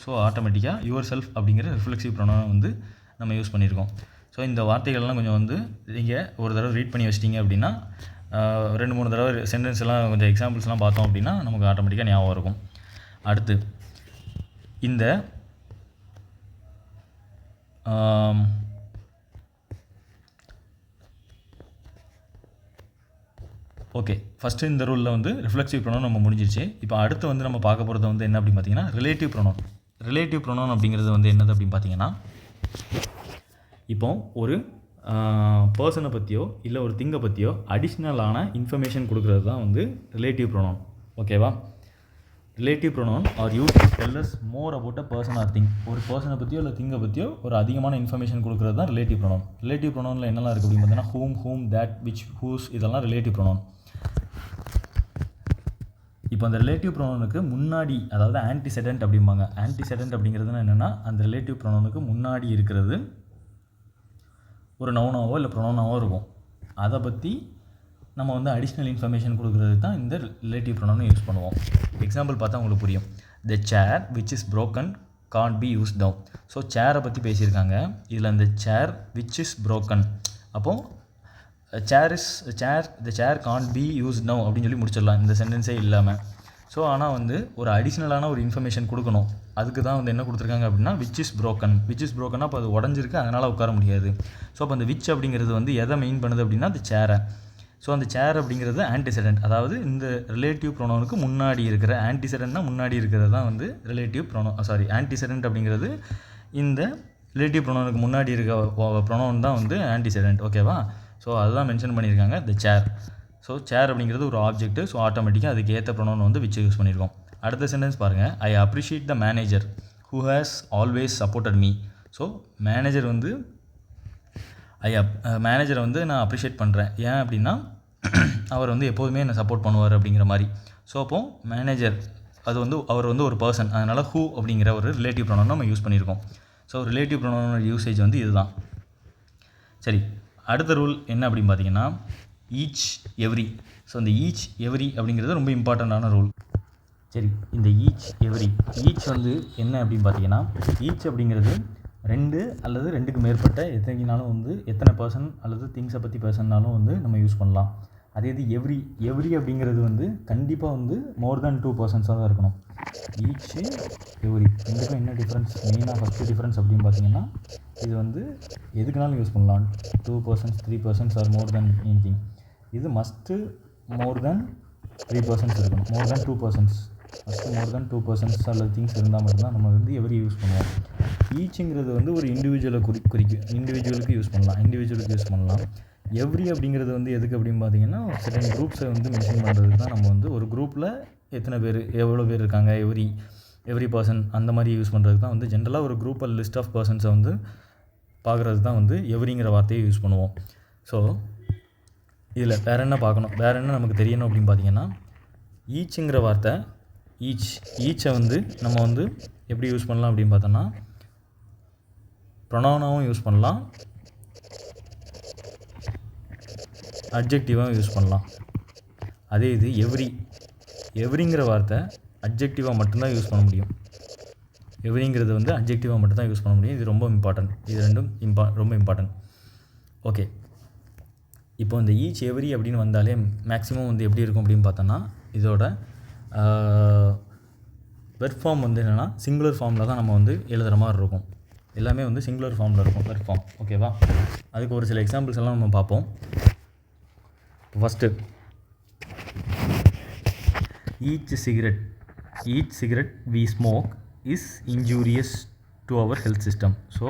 ஸோ ஆட்டோமேட்டிக்காக யுவர் செல்ஃப் அப்படிங்கிற ரிஃப்ளெக்சிவ் ப்ரொனவுன் வந்து நம்ம யூஸ் பண்ணியிருக்கோம். ஸோ இந்த வார்த்தைகள்லாம் கொஞ்சம் வந்து நீங்கள் ஒரு தடவை ரீட் பண்ணி வச்சிட்டிங்க அப்படின்னா 2-3 தடவை சென்டென்ஸ் எல்லாம் கொஞ்சம் எக்ஸாம்பிள்ஸ்லாம் பார்த்தோம் அப்படின்னா நமக்கு ஆட்டோமேட்டிக்காக ஞாபகம் இருக்கும். அடுத்து இந்த ஓகே, ஃபஸ்ட்டு இந்த ரூலில் வந்து ரிஃப்ளெக்சிவ் ப்ரொனவுன் நம்ம முடிஞ்சிருச்சு. இப்போ அடுத்து வந்து நம்ம பார்க்க போகிறது வந்து என்ன அப்படின்னு பார்த்தீங்கன்னா ரிலேட்டிவ் ப்ரொனவுன் அப்படிங்கிறது வந்து என்னது அப்படின்னு பார்த்தீங்கன்னா, இப்போ ஒரு பர்சனை பற்றியோ இல்லை ஒரு திங்கை பற்றியோ அடிஷ்னலான இன்ஃபர்மேஷன் கொடுக்குறது தான் வந்து ரிலேட்டிவ் ப்ரொனவுன். ஓகேவா? Relative pronoun are use to tell us more about a person or thing. ஒரு பர்சனை பற்றியோ இல்லை திங்கை பற்றியோ ஒரு அதிகமான இன்ஃபர்மேஷன் கொடுக்குறது தான் ரிலேட்டிவ் ப்ரொனவுன். ரிலேட்டிவ் ப்ரொனவுனில் என்னெல்லாம் இருக்குது அப்படின்னு பார்த்தீங்கன்னா ஹூம், தேட், விச், ஹூஸ், இதெல்லாம் ரிலேட்டிவ் ப்ரொனவுன். இப்போ அந்த ரிலேட்டிவ் ப்ரொனவுனுக்கு முன்னாடி, அதாவது ஆன்டிசெடென்ட் அப்படிம்பாங்க. ஆன்டிசெடென்ட் அப்படிங்கிறதுனா என்னென்னா அந்த ரிலேட்டிவ் ப்ரொனவுனுக்கு முன்னாடி இருக்கிறது ஒரு நவுனாவோ இல்லை ப்ரொனவுனாவோ இருக்கும். அதை பற்றி நம்ம வந்து அடிஷ்னல் இன்ஃபர்மேஷன் கொடுக்குறது தான் இந்த ரிலேட்டிவ் ப்ரொனவுனை யூஸ் பண்ணுவோம். எக்ஸாம்பிள் பார்த்தா உங்களுக்கு புரியும். The chair which is broken can't be used now. So சேரை பற்றி பேசியிருக்காங்க. இதில் அந்த சேர் விச் இஸ் broken, அப்போது த சேர் can't be used now அப்படின்னு சொல்லி முடிச்சிடலாம் இந்த சென்டென்ஸே இல்லாமல். ஸோ ஆனால் வந்து ஒரு அடிஷ்னலான ஒரு இன்ஃபர்மேஷன் கொடுக்கணும். அதுக்கு தான் வந்து என்ன கொடுத்துருக்காங்க அப்படின்னா விச் இஸ் broken அப்போ அது உடஞ்சிருக்கு, அதனால் உட்கார முடியாது. ஸோ அப்போ அந்த விச் அப்படிங்கிறது வந்து எதை மெயின் பண்ணுது அப்படின்னா அந்த சேரை. ஸோ அந்த சேர் அப்படிங்கிறது ஆன்டிசெடென்ட், அதாவது இந்த ரிலேட்டிவ் ப்ரொனவுனுக்கு முன்னாடி இருக்கிற, ஆன்டிசெடென்ட்னா முன்னாடி இருக்கிறது தான் வந்து ரிலேட்டிவ் ஆன்டிசெடென்ட் அப்படிங்கிறது இந்த ரிலேட்டிவ் ப்ரொனவுனுக்கு முன்னாடி இருக்க ப்ரொனவுன் தான் வந்து ஆன்டிசெடென்ட். ஓகேவா? ஸோ அதுதான் மென்ஷன் பண்ணியிருக்காங்க த சேர். ஸோ சேர் அப்படிங்கிறது ஒரு ஆப்ஜெக்ட். ஸோ ஆட்டோமேட்டிக்காக அதுக்கு ஏற்ற ப்ரொனவுன் வந்து விச் யூஸ் பண்ணியிருக்கோம். அடுத்த சென்டென்ஸ் பாருங்கள். I appreciate the manager who has always supported me. So மேனேஜரை வந்து நான் அப்ரிஷியேட் பண்ணுறேன். ஏன் அப்படின்னா அவர் வந்து எப்போதுமே என்னை சப்போர்ட் பண்ணுவார் அப்படிங்கிற மாதிரி. ஸோ அப்போது மேனேஜர் அது வந்து அவர் வந்து ஒரு பர்சன், அதனால் ஹூ அப்படிங்கிற ஒரு ரிலேட்டிவ் ப்ரொனவுன் நம்ம யூஸ் பண்ணியிருக்கோம். ஸோ ரிலேட்டிவ் ப்ரொனவுனோட யூசேஜ் வந்து இதுதான். சரி, அடுத்த ரூல் என்ன அப்படின்னு பார்த்தீங்கன்னா ஈச் எவ்ரி. ஸோ இந்த ஈச் எவ்ரி அப்படிங்கிறது ரொம்ப இம்பார்ட்டண்ட்டான ரூல். சரி, இந்த ஈச் எவ்ரி ஈச் வந்து என்ன அப்படின்னு பார்த்தீங்கன்னா, ஈச் அப்படிங்கிறது 2 அல்லது 2க்கு மேற்பட்ட எத்தனைனாலும் வந்து எத்தனை பர்சன் அல்லது திங்ஸை பற்றி பேசணுனாலும் வந்து நம்ம யூஸ் பண்ணலாம். அதே இது எவ்ரி அப்படிங்கிறது வந்து கண்டிப்பாக வந்து மோர் தேன் 2 பர்சன்ஸாக தான் இருக்கணும். ஈச் எவ்ரி ரெண்டுக்கும் என்ன டிஃப்ரென்ஸ், மெயினாக ஃபஸ்ட்டு டிஃப்ரென்ஸ் அப்படின்னு பார்த்தீங்கன்னா, இது வந்து எதுக்குனாலும் யூஸ் பண்ணலாம். 2 பர்சன்ஸ் 3 பர்சன்ஸ் ஆர் மோர் தேன் எனிதிங். இது மஸ்ட்டு மோர் தேன் 3 பர்சன்ஸ் இருக்கணும். மோர் தேன் 2 பர்சன்ஸ் ஃபஸ்ட்டு மோர் தேன் 2 பர்சன்ஸ் அல்லது திங்ஸ் இருந்தால் மட்டும்தான் நம்ம வந்து எவ்ரி யூஸ் பண்ணுவோம். ஈச்சுங்கிறது வந்து ஒரு இண்டிவிஜுவலை குறிக்கும். இண்டிவிஜுவலுக்கு யூஸ் பண்ணலாம். எவ்ரி அப்படிங்கிறது வந்து எதுக்கு அப்படின்னு பார்த்தீங்கன்னா, செகண்ட் குரூப்ஸை வந்து மென்ஷன் பண்ணுறதுக்கு தான். நம்ம வந்து ஒரு குரூப்பில் எத்தனை பேர், எவ்வளோ பேர் இருக்காங்க, எவ்ரி பர்சன் அந்த மாதிரி யூஸ் பண்ணுறதுக்கு தான் வந்து ஜென்ரலாக ஒரு குரூப் லிஸ்ட் ஆஃப் பர்சன்ஸை வந்து பார்க்குறது தான் வந்து எவ்ரிங்கிற வார்த்தையை யூஸ் பண்ணுவோம். ஸோ இதில் வேறு என்ன நமக்கு தெரியணும் அப்படின்னு பார்த்தீங்கன்னா, ஈச்சுங்கிற வார்த்தை ஈச்சை வந்து நம்ம வந்து எப்படி யூஸ் பண்ணலாம் அப்படின்னு பார்த்தோன்னா, ப்ரொனவுனாகவும் யூஸ் பண்ணலாம், அட்ஜெக்டிவாகவும் யூஸ் பண்ணலாம். அதே இது எவ்ரிங்கிற வார்த்தை அட்ஜெக்டிவாக மட்டும்தான் யூஸ் பண்ண முடியும். எவ்ரிங்கிறது வந்து அட்ஜெக்டிவாக மட்டும்தான் யூஸ் பண்ண முடியும். இது ரொம்ப இம்பார்ட்டன்ட். இது ரெண்டும் ரொம்ப இம்பார்ட்டன்ட். ஓகே, இப்போ இந்த ஈச் எவ்ரி அப்படின்னு வந்தாலே மேக்ஸிமம் வந்து எப்படி இருக்கும் அப்படின்னு பார்த்தோன்னா, இதோட வெர்ப் ஃபார்ம் வந்து என்னென்னா சிங்குலர் ஃபார்மில் தான் நம்ம வந்து எழுதுகிற மாதிரி இருக்கும். எல்லாமே வந்து சிங்குலர் ஃபார்மில் இருக்கும் வெர்ப் ஃபார்ம். ஓகேவா? அதுக்கு ஒரு சில எக்ஸாம்பிள்ஸ் எல்லாம் நம்ம பார்ப்போம். First, each cigarette we smoke is injurious to our health system. So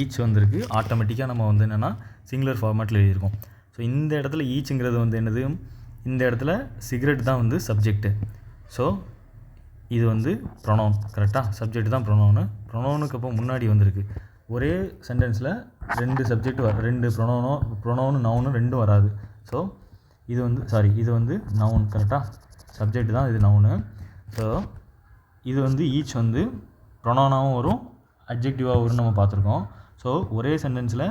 each வந்திருக்கு, ஆட்டோமேட்டிக்காக நம்ம வந்து என்னென்னா சிங்குலர் ஃபார்மேட்டில் எழுதியிருக்கோம். ஸோ இந்த இடத்துல ஈச்சுங்கிறது வந்து என்னது, இந்த இடத்துல சிகரெட் தான் வந்து சப்ஜெக்ட்டு. ஸோ இது வந்து ப்ரொனவுன். கரெக்டாக? சப்ஜெக்ட் தான் ப்ரொனவுனுக்கு அப்போ முன்னாடி வந்திருக்கு. ஒரே சென்டென்ஸில் 2 சப்ஜெக்ட் 2 ப்ரொனவுனு நவுனு 2 வராது. ஸோ இது வந்து நவுன். கரெக்டாக? சப்ஜெக்ட் தான் இது நவுனு. ஸோ இது வந்து ஈச் வந்து ப்ரொனவுனாகவும் வரும், அட்ஜெக்டிவாக வரும்னு நம்ம பார்த்துருக்கோம். ஸோ ஒரே சென்டென்ஸில்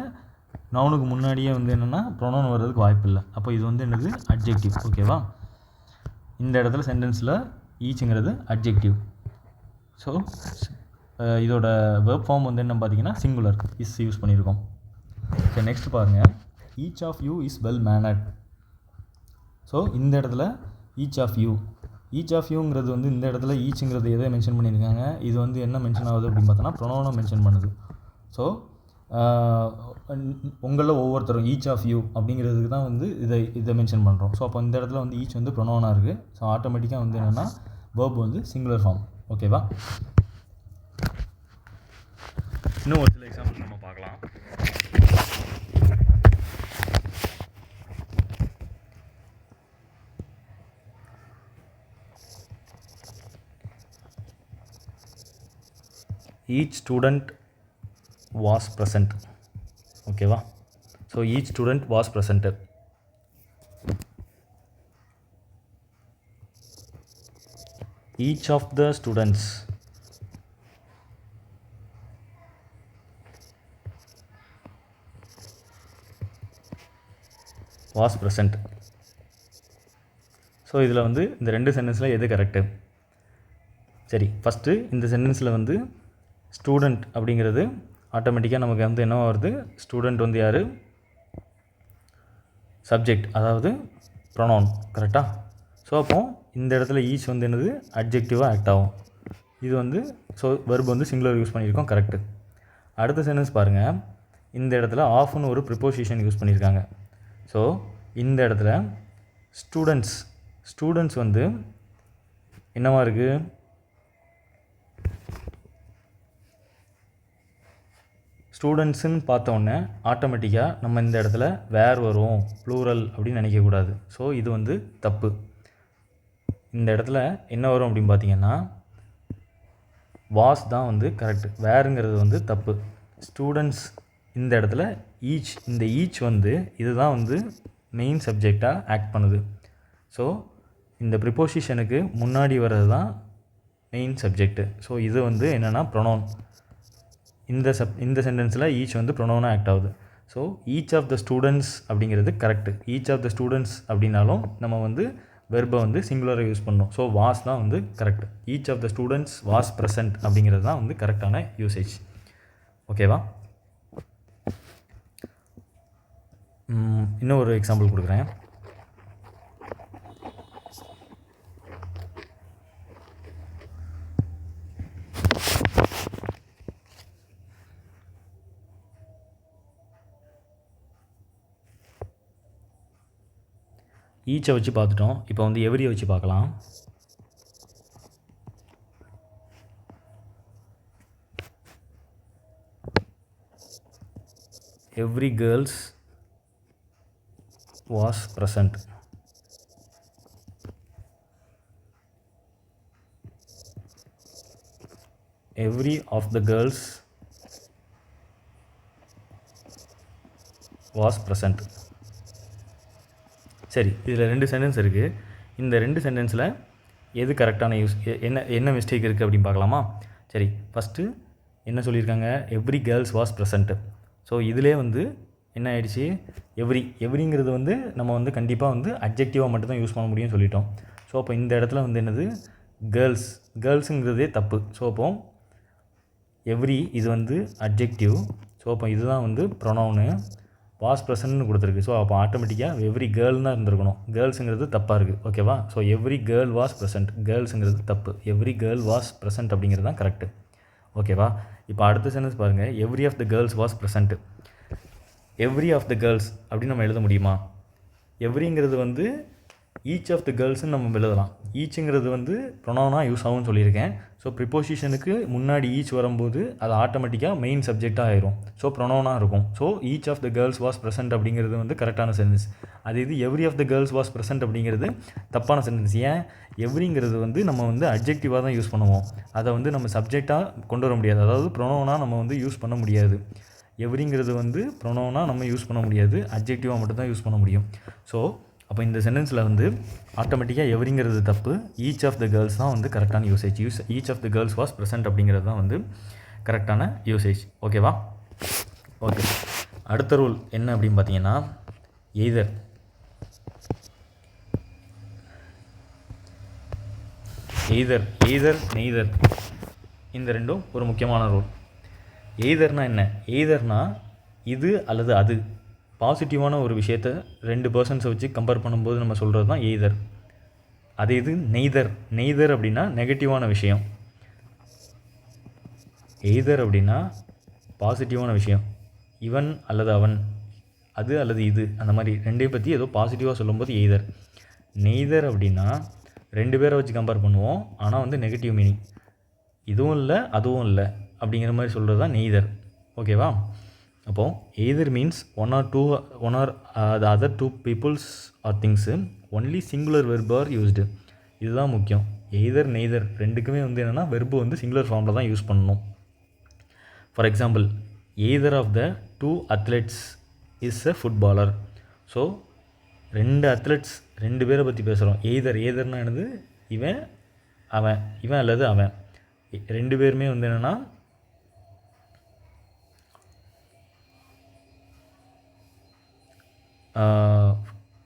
நவுனுக்கு முன்னாடியே வந்து என்னென்னா ப்ரொனவுன் வர்றதுக்கு வாய்ப்பு இல்லை. அப்போ இது வந்து என்னது, அட்ஜெக்டிவ். ஓகேவா? இந்த இடத்துல சென்டென்ஸில் ஈச்சுங்கிறது அட்ஜெக்டிவ். ஸோ இதோட வெர்ப் ஃபார்ம் வந்து என்ன பார்த்தீங்கன்னா சிங்குலர், இஸ் யூஸ் பண்ணியிருக்கோம். ஸோ நெக்ஸ்ட் பாருங்கள், each of you is well mannered. So இந்த இடத்துல ஈச் ஆஃப் யூங்கிறது வந்து இந்த இடத்துல ஈச்சுங்கிறது எதை மென்ஷன் பண்ணியிருக்காங்க, இது வந்து என்ன மென்ஷன் ஆகுது அப்படின்னு பார்த்தோன்னா ப்ரொனவுனை மென்ஷன் பண்ணுது. ஸோ உங்களில் ஒவ்வொருத்தரும் ஈச் ஆஃப் யூ அப்படிங்கிறதுக்கு தான் வந்து இதை மென்ஷன் பண்ணுறோம். ஸோ அப்போ இந்த இடத்துல வந்து ஈச் வந்து ப்ரொனவுனாக இருக்குது. ஸோ ஆட்டோமேட்டிக்காக வந்து என்னென்னா வேர்ப் வந்து சிங்குலர் ஃபார்ம். ஓகேவா? இன்னும் ஒரு சில எக்ஸாம்பிள்ஸ் நம்ம பார்க்கலாம். Each student was present. ஓகேவா? So each student was present. Each of the students was present. So இதில் வந்து இந்த 2 சென்டென்ஸில் எது கரெக்டு? சரி, ஃபஸ்ட்டு இந்த சென்டென்ஸில் வந்து ஸ்டூடெண்ட் அப்படிங்கிறது ஆட்டோமேட்டிக்காக நமக்கு வந்து என்ன வருது, ஸ்டூடெண்ட் வந்து யார், சப்ஜெக்ட், அதாவது ப்ரொனவுன். கரெக்டாக? ஸோ அப்போது இந்த இடத்துல ஈச் வந்து என்னது, அட்ஜெக்டிவாக ஆக்ட் ஆகும். இது வந்து ஸோ வெர்ப் வந்து சிங்குலர் யூஸ் பண்ணியிருக்கோம். கரெக்டு. அடுத்த சென்டென்ஸ் பாருங்கள், இந்த இடத்துல ஆஃப்னு ஒரு ப்ரிப்போசிஷன் யூஸ் பண்ணியிருக்காங்க. ஸோ இந்த இடத்துல ஸ்டூடெண்ட்ஸ் வந்து என்னவா இருக்குது, ஸ்டூடெண்ட்ஸுன்னு பார்த்தோன்னே ஆட்டோமேட்டிக்காக நம்ம இந்த இடத்துல வேர் வரும், ப்ளூரல் அப்படின்னு நினைக்கக்கூடாது. ஸோ இது வந்து தப்பு. இந்த இடத்துல என்ன வரும் அப்படின்னு பார்த்தீங்கன்னா வாஸ் தான் வந்து கரெக்ட், வேருங்கிறது வந்து தப்பு. ஸ்டூடெண்ட்ஸ் இந்த இடத்துல இந்த ஈச் வந்து இதுதான் வந்து மெயின் சப்ஜெக்டாக ஆக்ட் பண்ணுது. ஸோ இந்த ப்ரிப்போசிஷனுக்கு முன்னாடி வர்றது தான் மெயின் சப்ஜெக்ட்டு. ஸோ இது வந்து என்னென்னா ப்ரொனவுன். இந்த சென்டென்ஸில் ஈச் வந்து ப்ரொனவுனாக ஆக்ட் ஆகுது. So each of the students அப்படிங்கிறது correct. Each of the students அப்படின்னாலும் நம்ம வந்து வெர்பை வந்து சிங்குலரை யூஸ் பண்ணணும். ஸோ வாஸ் தான் வந்து correct. Each of the students was present அப்படிங்கிறது தான் வந்து கரெக்டான யூசேஜ். ஓகேவா? இன்னும் ஒரு எக்ஸாம்பிள் கொடுக்குறேன். ஈச்சை வச்சு பார்த்துட்டோம். இப்போ வந்து எவ்ரியை வச்சு பார்க்கலாம். Every girls was present. Every of the girls was present. சரி, இதில் 2 சென்டென்ஸ் இருக்குது. இந்த 2 சென்டென்ஸில் எது கரெக்டான யூஸ், என்ன மிஸ்டேக் இருக்குது அப்படின்னு பார்க்கலாமா? சரி, ஃபஸ்ட்டு என்ன சொல்லியிருக்காங்க? Every girls was present. So இதிலே வந்து என்ன ஆயிடுச்சு? எவ்ரிங்கிறது வந்து நம்ம வந்து கண்டிப்பாக வந்து அட்ஜெக்டிவாக மட்டும்தான் யூஸ் பண்ண முடியும்னு சொல்லிட்டோம். ஸோ அப்போ இந்த இடத்துல வந்து என்னது? கேர்ள்ஸுங்கிறதே தப்பு. ஸோ அப்போ எவ்ரி இது வந்து அட்ஜெக்டிவ். ஸோ அப்போ இதுதான் வந்து ப்ரொனவுனு. வாஸ் ப்ரெசன்ட்னு கொடுத்துருக்கு. ஸோ அப்போ ஆட்டோமேட்டிக்காக எவ்ரி கேர்ள் தான் இருந்திருக்கணும். கேர்ள்ஸுங்கிறது தப்பாக இருக்குது. ஓகேவா? So every girl was present, கேர்ள்ஸுங்கிறது தப்பு. எவ்ரி கேர்ள் வாஸ் ப்ரெசன்ட் அப்படிங்கிறது தான் கரெக்டு. ஓகேவா? இப்போ அடுத்த சென்டென்ஸ் பாருங்கள். Every of the girls was present. Every of the girls அப்படின்னு நம்ம எழுத முடியுமா? எவ்ரிங்கிறது வந்து ஈச் ஆஃப் த கேர்ள்ஸ்ன்னு நம்ம எழுதலாம். ஈச்சுங்கிறது வந்து ப்ரொனவுனாக யூஸ் ஆகும்னு சொல்லியிருக்கேன். ஸோ ப்ரிப்போசிஷனுக்கு முன்னாடி ஈச் வரும்போது அது ஆட்டோமேட்டிக்காக மெயின் சப்ஜெக்டாக ஆயிரும். ஸோ ப்ரொனவுனாக இருக்கும். So each of the girls was present அப்படிங்கிறது வந்து கரெக்டான சென்டென்ஸ். அது இது every of the girls was present அப்படிங்கிறது தப்பான சென்டென்ஸ். ஏன்? எவ்ரிங்கிறது வந்து நம்ம வந்து அட்ஜெக்டிவாக தான் யூஸ் பண்ணுவோம். அதை வந்து நம்ம சப்ஜெக்டாக கொண்டு வர முடியாது. அதாவது ப்ரொனவுனாக நம்ம வந்து யூஸ் பண்ண முடியாது. எவ்ரிங்கிறது வந்து ப்ரொனவுனாக நம்ம யூஸ் பண்ண முடியாது. அட்ஜெக்டிவாக மட்டும்தான் யூஸ் பண்ண முடியும். ஸோ அப்போ இந்த சென்டென்ஸில் வந்து ஆட்டோமேட்டிக்காக எவ்ரிங்கிறது தப்பு. ஈச் ஆஃப் த கேர்ள்ஸ் தான் வந்து கரெக்டான usage. Each of the girls was present அப்படிங்கிறது தான் வந்து கரெக்டான யூசேஜ். ஓகேவா? ஓகே. அடுத்த ரூல் என்ன அப்படின்னு பார்த்தீங்கன்னா, எய்தர் நெய்தர் இந்த ரெண்டும் ஒரு முக்கியமான ரூல். எய்தர்னா என்ன? எய்தர்னா இது அல்லது அது. பாசிட்டிவான ஒரு விஷயத்தை 2 பர்சன்ஸை வச்சு கம்பேர் பண்ணும்போது நம்ம சொல்கிறது தான் எய்தர். அதே இது நெய்தர் அப்படின்னா நெகட்டிவான விஷயம். எய்தர் அப்படின்னா பாசிட்டிவான விஷயம். இவன் அல்லது அவன், அது அல்லது இது, அந்த மாதிரி ரெண்டையும் பற்றி ஏதோ பாசிட்டிவாக சொல்லும்போது எய்தர். நெய்தர் அப்படின்னா 2 பேரை வச்சு கம்பேர் பண்ணுவோம், ஆனால் வந்து நெகட்டிவ் மீனிங். இதுவும் இல்லை அதுவும் இல்லை அப்படிங்கிற மாதிரி சொல்கிறது தான் நெய்தர். ஓகேவா? அப்போது either means one or the other two peoples or things only singular verb are used. இதுதான் முக்கியம். எய்தர் நெய்தர் ரெண்டுக்குமே வந்து என்னென்னா வெர்பு வந்து சிங்குலர் ஃபார்மில் தான் யூஸ் பண்ணணும். For example, either of the 2 athletes is a footballer. So 2 athletes 2 பேரை பற்றி பேசுகிறோம். எய்தர்னா என்னது? இவன் அல்லது அவன் 2 பேருமே வந்து என்னென்னா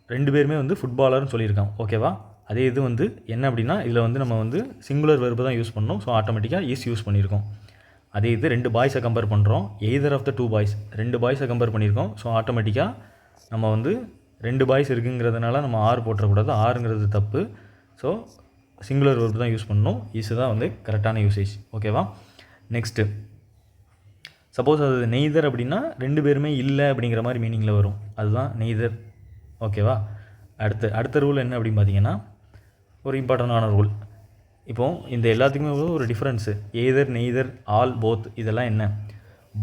ரெண்டு பேருமே வந்து ஃபுட்பாலர்னு சொல்லியிருக்கான். ஓகேவா? அதே இது வந்து என்ன அப்படின்னா, இதில் வந்து நம்ம வந்து சிங்குலர் வெர்பு தான் யூஸ் பண்ணோம். ஸோ ஆட்டோமேட்டிக்காக இஸ் யூஸ் பண்ணியிருக்கோம். அதே இது 2 பாய்ஸை கம்பேர் பண்ணுறோம். எய்தர் ஆஃப் த 2 பாய்ஸ் 2 பாய்ஸை கம்பேர் பண்ணியிருக்கோம். ஸோ ஆட்டோமேட்டிக்காக நம்ம வந்து 2 பாய்ஸ் இருக்குங்கிறதுனால நம்ம ஆர் போட்டக்கூடாது. ஆறுங்கிறது தப்பு. ஸோ சிங்குலர் வெர்பு தான் யூஸ் பண்ணணும். இஸ் தான் வந்து கரெக்டான யூசேஜ். ஓகேவா? நெக்ஸ்ட்டு, சப்போஸ் அது நெய்தர் அப்படின்னா 2 பேருமே இல்லை அப்படிங்கிற மாதிரி மீனிங்கில் வரும். அதுதான் நெய்தர். ஓகேவா? அடுத்த ரூல் என்ன அப்படின்னு பார்த்தீங்கன்னா, ஒரு இம்பார்ட்டண்டான ரூல். இப்போது இந்த எல்லாத்துக்குமே ஒரு difference. Either, neither, all, both இதெல்லாம் என்ன?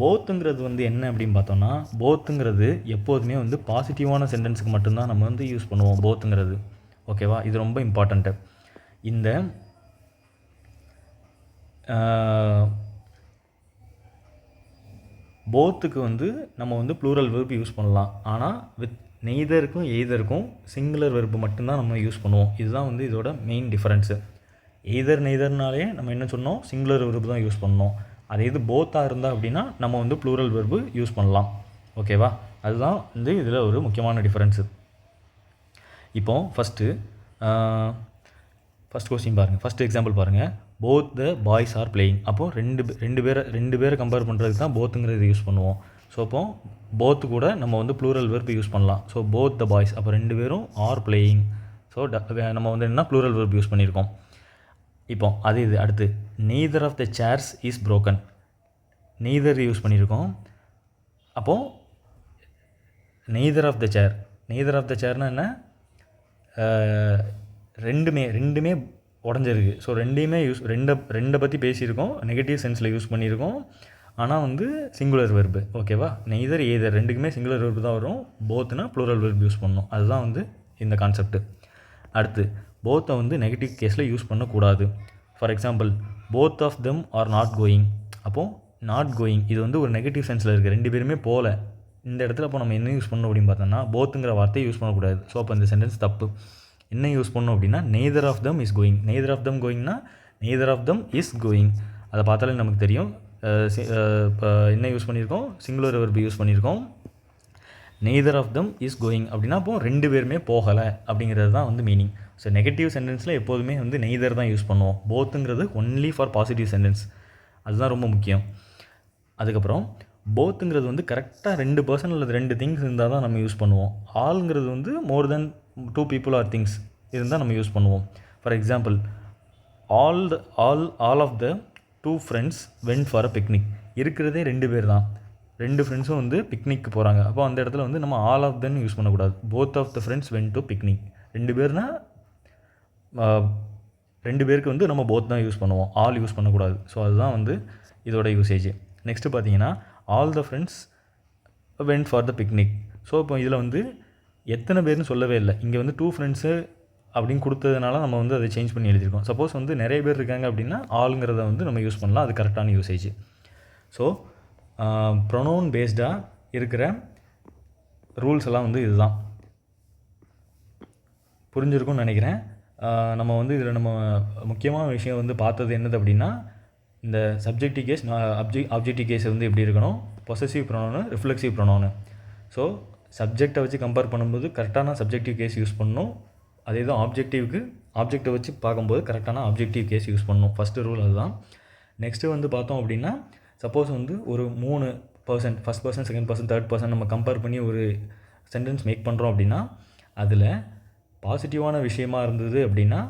போத்துங்கிறது வந்து என்ன அப்படின்னு பார்த்தோன்னா, போத்துங்கிறது எப்போதுமே வந்து பாசிட்டிவான சென்டென்ஸுக்கு மட்டும்தான் நம்ம வந்து யூஸ் பண்ணுவோம். போத்துங்கிறது. ஓகேவா? இது ரொம்ப இம்பார்ட்டண்ட்டு. இந்த போத்துக்கு வந்து நம்ம வந்து ப்ளூரல் வெர்பு யூஸ் பண்ணலாம். ஆனால் வித் நெய்தருக்கும் எய்தருக்கும் சிங்குலர் வெர்பு மட்டும்தான் நம்ம யூஸ் பண்ணுவோம். இதுதான் வந்து இதோட மெயின் டிஃப்ரென்ஸு. நெய்தர்னாலே நம்ம என்ன சொன்னோம்? சிங்குலர் வெர்பு தான் யூஸ் பண்ணோம். அதே இது போத்தாக இருந்தால் அப்படின்னா நம்ம வந்து ப்ளூரல் வெர்பு யூஸ் பண்ணலாம். ஓகேவா? அதுதான் வந்து இதில் ஒரு முக்கியமான டிஃப்ரென்ஸு. இப்போ ஃபஸ்ட்டு கொஸ்டின் பாருங்கள், ஃபஸ்ட் எக்ஸாம்பிள் பாருங்கள். Both the boys are playing. அப்போது ரெண்டு பேரை கம்பேர் பண்ணுறதுக்கு தான் போத்துங்கிறது யூஸ் பண்ணுவோம். ஸோ அப்போது போத்து கூட நம்ம வந்து ப்ளூரல் வெர்ப் யூஸ் பண்ணலாம். ஸோ போத் த பாய்ஸ், அப்போ 2 பேரும் ஆர் பிளேயிங். ஸோ நம்ம வந்து என்ன ப்ளூரல் வெர்ப் யூஸ் பண்ணியிருக்கோம். இப்போ அது இது அடுத்து neither of the chairs is broken. Neither use பண்ணியிருக்கோம். அப்போது நெய்தர் ஆஃப் த சேர்னால் என்ன, ரெண்டுமே உடஞ்சிருக்கு. ஸோ ரெண்டை பற்றி பேசியிருக்கோம், நெகட்டிவ் சென்ஸில் யூஸ் பண்ணியிருக்கோம். ஆனால் வந்து சிங்குலர் வெர்பு. ஓகேவா? நெய்தர் ஏதர் ரெண்டுக்குமே சிங்குலர் வெர்பு தான் வரும். போத்னா ப்ளூரல் வெர்ப் யூஸ் பண்ணணும். அதுதான் வந்து இந்த கான்செப்ட்டு. அடுத்து போத்தை வந்து நெகட்டிவ் கேஸில் யூஸ் பண்ணக்கூடாது. For example both of them are not going. அப்போது நாட் கோயிங் இது வந்து ஒரு நெகட்டிவ் சென்ஸில் இருக்குது, 2 பேருமே போகல. இந்த இடத்துல அப்போ நம்ம என்ன யூஸ் பண்ணணும் அப்படின்னு பார்த்தோம்னா போத்துங்கிற வார்த்தையை யூஸ் பண்ணக்கூடாது. ஸோ அப்போ இந்த சென்டென்ஸ் தப்பு. என்ன யூஸ் பண்ணணும் அப்படின்னா neither of them is going. Neither of them கோயிங்னா neither of them is going. அதை பார்த்தாலே நமக்கு தெரியும். இப்போ என்ன யூஸ் பண்ணியிருக்கோம், சிங்குலர் வெர்பு யூஸ் பண்ணியிருக்கோம். Neither of them is going அப்படின்னா அப்போது 2 பேருமே போகலை அப்படிங்கிறது தான் வந்து மீனிங். ஸோ நெகட்டிவ் சென்டென்ஸில் எப்போதுமே வந்து நெய்தர் தான் யூஸ் பண்ணுவோம். போத்துங்கிறது ஒன்லி ஃபார் பாசிட்டிவ் சென்டென்ஸ். அதுதான் ரொம்ப முக்கியம். அதுக்கப்புறம் போத்துங்கிறது வந்து கரெக்டாக 2 பர்சன் அல்லது 2 திங்ஸ் இருந்தால் தான் நம்ம யூஸ் பண்ணுவோம். ஆல்ங்கிறது வந்து more than 2 people or things இருந்தால் நம்ம யூஸ் பண்ணுவோம். For example all of the 2 friends went for a picnic. இருக்கிறதே 2 பேர் தான், 2 ஃப்ரெண்ட்ஸும் வந்து பிக்னிக்கு போகிறாங்க. அப்போ அந்த இடத்துல வந்து நம்ம ஆல் ஆஃப் தென் யூஸ் பண்ணக்கூடாது. Both of the friends went to picnic. 2 பேர்னா 2 பேருக்கு வந்து நம்ம போத் தான் யூஸ் பண்ணுவோம், ஆல் யூஸ் பண்ணக்கூடாது. ஸோ அதுதான் வந்து இதோட யூசேஜ். நெக்ஸ்ட்டு பார்த்தீங்கன்னா all the friends went for the picnic. So இப்போ இதில் வந்து எத்தனை பேர்னு சொல்லவே இல்லை. இங்கே வந்து 2 ஃப்ரெண்ட்ஸு அப்படின்னு கொடுத்ததுனால நம்ம வந்து அதை சேஞ்ச் பண்ணி எழுதியிருக்கோம். சப்போஸ் வந்து நிறைய பேர் இருக்காங்க அப்படின்னா ஆளுங்கிறத வந்து நம்ம யூஸ் பண்ணலாம், அது கரெக்டான யூசேஜ். ஸோ ப்ரொனவுன் பேஸ்டாக இருக்கிற ரூல்ஸ் எல்லாம் வந்து இதுதான். புரிஞ்சிருக்கும்னு நினைக்கிறேன். நம்ம வந்து இதில் நம்ம முக்கியமான விஷயம் வந்து பார்த்தது என்னது அப்படின்னா இந்த சப்ஜெக்டிவ் கேஸ், ஆப்ஜெக்டிவ் கேஸ் வந்து எப்படி இருக்கணும், possessive pronoun, reflexive pronoun. So சப்ஜெக்டை வச்சு கம்பேர் பண்ணும்போது கரெக்டான சப்ஜெக்டிவ் கேஸ் யூஸ் பண்ணணும். அதே தான் ஆப்ஜெக்டை வச்சு பார்க்கும்போது கரெக்டான ஆப்ஜெக்டிவ் கேஸ் யூஸ் பண்ணணும். ஃபஸ்ட்டு ரூல் அதுதான். நெக்ஸ்ட்டு வந்து பார்த்தோம் அப்படின்னா சப்போஸ் வந்து ஒரு 3 person, first person, second person, third person நம்ம கம்பேர் பண்ணி ஒரு சென்டென்ஸ் மேக் பண்ணுறோம் அப்படின்னா அதில் பாசிட்டிவான விஷயமா இருந்தது அப்படின்னா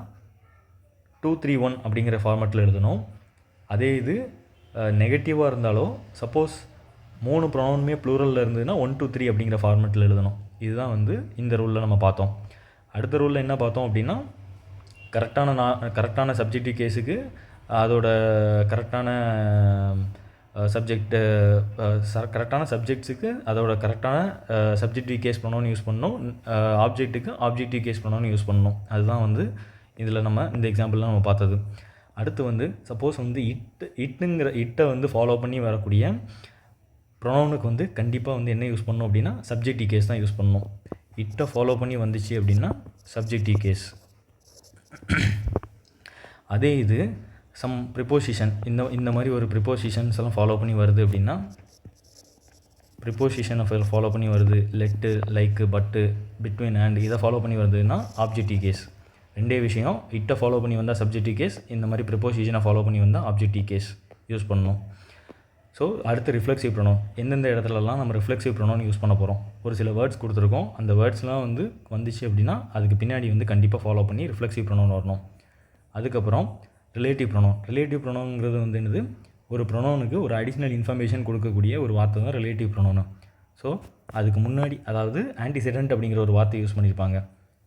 2, 3, 1 அப்படிங்கிற ஃபார்மேட்டில் எழுதணும். அதே இது நெகட்டிவாக இருந்தாலோ சப்போஸ் 3 ப்ரொனவுனுமே ப்ளூரலில் இருந்ததுன்னா 1, 2, 3 அப்படிங்கிற ஃபார்மேட்டில் எழுதணும். இதுதான் வந்து இந்த ரூலில் நம்ம பார்த்தோம். அடுத்த ரூலில் என்ன பார்த்தோம் அப்படின்னா கரெக்டான சப்ஜெக்டிவ் கேஸுக்கு அதோட கரெக்டான சப்ஜெக்ட்ஸுக்கு அதோட கரெக்டான சப்ஜெக்டிவ் கேஸ் ப்ரொனவுன் யூஸ் பண்ணணும். ஆப்ஜெக்ட்டுக்கு ஆப்ஜெக்டிவ் கேஸ் ப்ரொனவுன் யூஸ் பண்ணணும். அதுதான் வந்து இதில் நம்ம இந்த எக்ஸாம்பிளில் நம்ம பார்த்தது. அடுத்து வந்து சப்போஸ் வந்து இட்டை வந்து ஃபாலோ பண்ணி வரக்கூடிய ப்ரொனவுனுக்கு வந்து கண்டிப்பாக வந்து என்ன யூஸ் பண்ணணும் அப்படின்னா சப்ஜெக்டிவ் கேஸ் தான் யூஸ் பண்ணணும். இட்டை ஃபாலோ பண்ணி வந்துச்சு அப்படின்னா சப்ஜெக்டிவ் கேஸ். அதே இது சம் ப்ரிப்போசிஷன் இந்த மாதிரி ஒரு ப்ரிப்போசிஷன்ஸ் எல்லாம் ஃபாலோ பண்ணி வருது அப்படின்னா ப்ரிப்போசிஷனை ஃபாலோ பண்ணி வருது, லெட்டு, லைக்கு, பட்டு, பிட்வீன், அண்ட் இதை ஃபாலோ பண்ணி வருதுன்னா ஆப்ஜெக்டிவ் கேஸ். 2 விஷயம், இட்டை ஃபாலோ பண்ணி வந்தால் சப்ஜெக்டிவ் கேஸ், இந்த மாதிரி ப்ரிப்போசிஷனை ஃபாலோ பண்ணி வந்தால் ஆப்ஜெக்டிவ் கேஸ் யூஸ் பண்ணணும். ஸோ அடுத்து ரிஃப்ளெக்சிவ் ப்ரொனவுன். எந்தெந்த இடத்துலலாம் நம்ம ரிஃப்ளெக்சிவ் ப்ரொனவுன் யூஸ் பண்ண போகிறோம், ஒரு சில வேர்ட்ஸ் கொடுத்துருக்கோம். அந்த வேர்ட்ஸ்லாம் வந்து வந்துச்சு அப்படின்னா அதுக்கு பின்னாடி வந்து கண்டிப்பாக ஃபாலோ பண்ணி ரிஃப்ளெக்சிவ் ப்ரொனவுன் வரணும். அதுக்கப்புறம் ரிலேட்டிவ் ப்ரொனவுன்ங்கிறது வந்து என்னது, ஒரு ப்ரொனவுனுக்கு ஒரு அடிஷ்னல் இன்ஃபர்மேஷன் கொடுக்கக்கூடிய ஒரு வார்த்தை தான் ரிலேட்டிவ் ப்ரொனவுன். ஸோ அதுக்கு முன்னாடி அதாவது ஆன்டிசெடன்ட் அப்படிங்கிற ஒரு வார்த்தை யூஸ் பண்ணியிருப்பாங்க.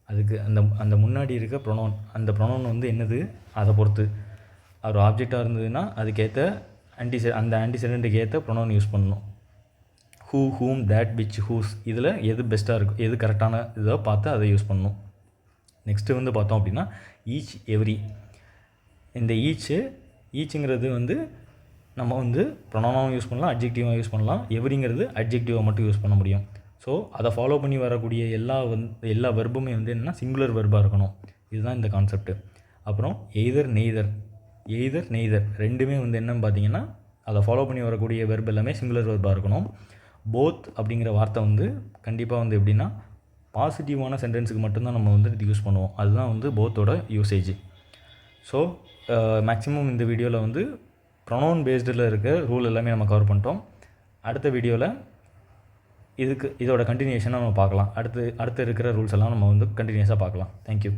அதுக்கு அந்த முன்னாடி இருக்க ப்ரொனவுன், அந்த ப்ரொனவுன் வந்து என்னது அதை பொறுத்து ஒரு ஆப்ஜெக்டாக இருந்ததுன்னா அதுக்கேற்ற அந்த ஆன்டிசெடன்ட்டுக்கு ஏற்ற ப்ரொனவுன் யூஸ் பண்ணணும். Who, whom, that, which, whose, இதில் எது பெஸ்ட்டாக இருக்கும், எது கரெக்டான இதை பார்த்து அதை யூஸ் பண்ணணும். நெக்ஸ்ட்டு வந்து பார்த்தோம் அப்படின்னா ஈச், எவ்ரி. இந்த ஈச்சுங்கிறது வந்து நம்ம வந்து ப்ரொனவுனாகவும் யூஸ் பண்ணலாம், அட்ஜெக்டிவாக யூஸ் பண்ணலாம். எவ்ரிங்கிறது அட்ஜெக்டிவாக மட்டும் யூஸ் பண்ண முடியும். ஸோ அதை ஃபாலோ பண்ணி வரக்கூடிய எல்லா வெர்புமே வந்து என்னென்னா சிங்குலர் வெர்பாக இருக்கணும். இதுதான் இந்த கான்செப்ட்டு. அப்புறம் எய்தர், நெய்தர் ரெண்டுமே வந்து என்னன்னு பார்த்தீங்கன்னா அதை ஃபாலோ பண்ணி வரக்கூடிய வெர்ப் எல்லாமே சிங்குலர் வெர்பாக இருக்கணும். போத் அப்படிங்கிற வார்த்தை வந்து கண்டிப்பாக வந்து எப்படின்னா பாசிட்டிவான சென்டென்ஸுக்கு மட்டும்தான் நம்ம வந்து இது யூஸ் பண்ணுவோம். அதுதான் வந்து போத்தோட யூசேஜ். ஸோ மேக்ஸிமம் இந்த வீடியோவில் வந்து ப்ரொனவுன் பேஸ்டில் இருக்க ரூல் எல்லாமே நம்ம கவர் பண்ணிட்டோம். அடுத்த வீடியோவில் இதோட கண்டினியூஷனாக நம்ம பார்க்கலாம். அடுத்து இருக்கிற ரூல்ஸ் எல்லாம் நம்ம வந்து கண்டினியூஸாக பார்க்கலாம். தேங்க்யூ.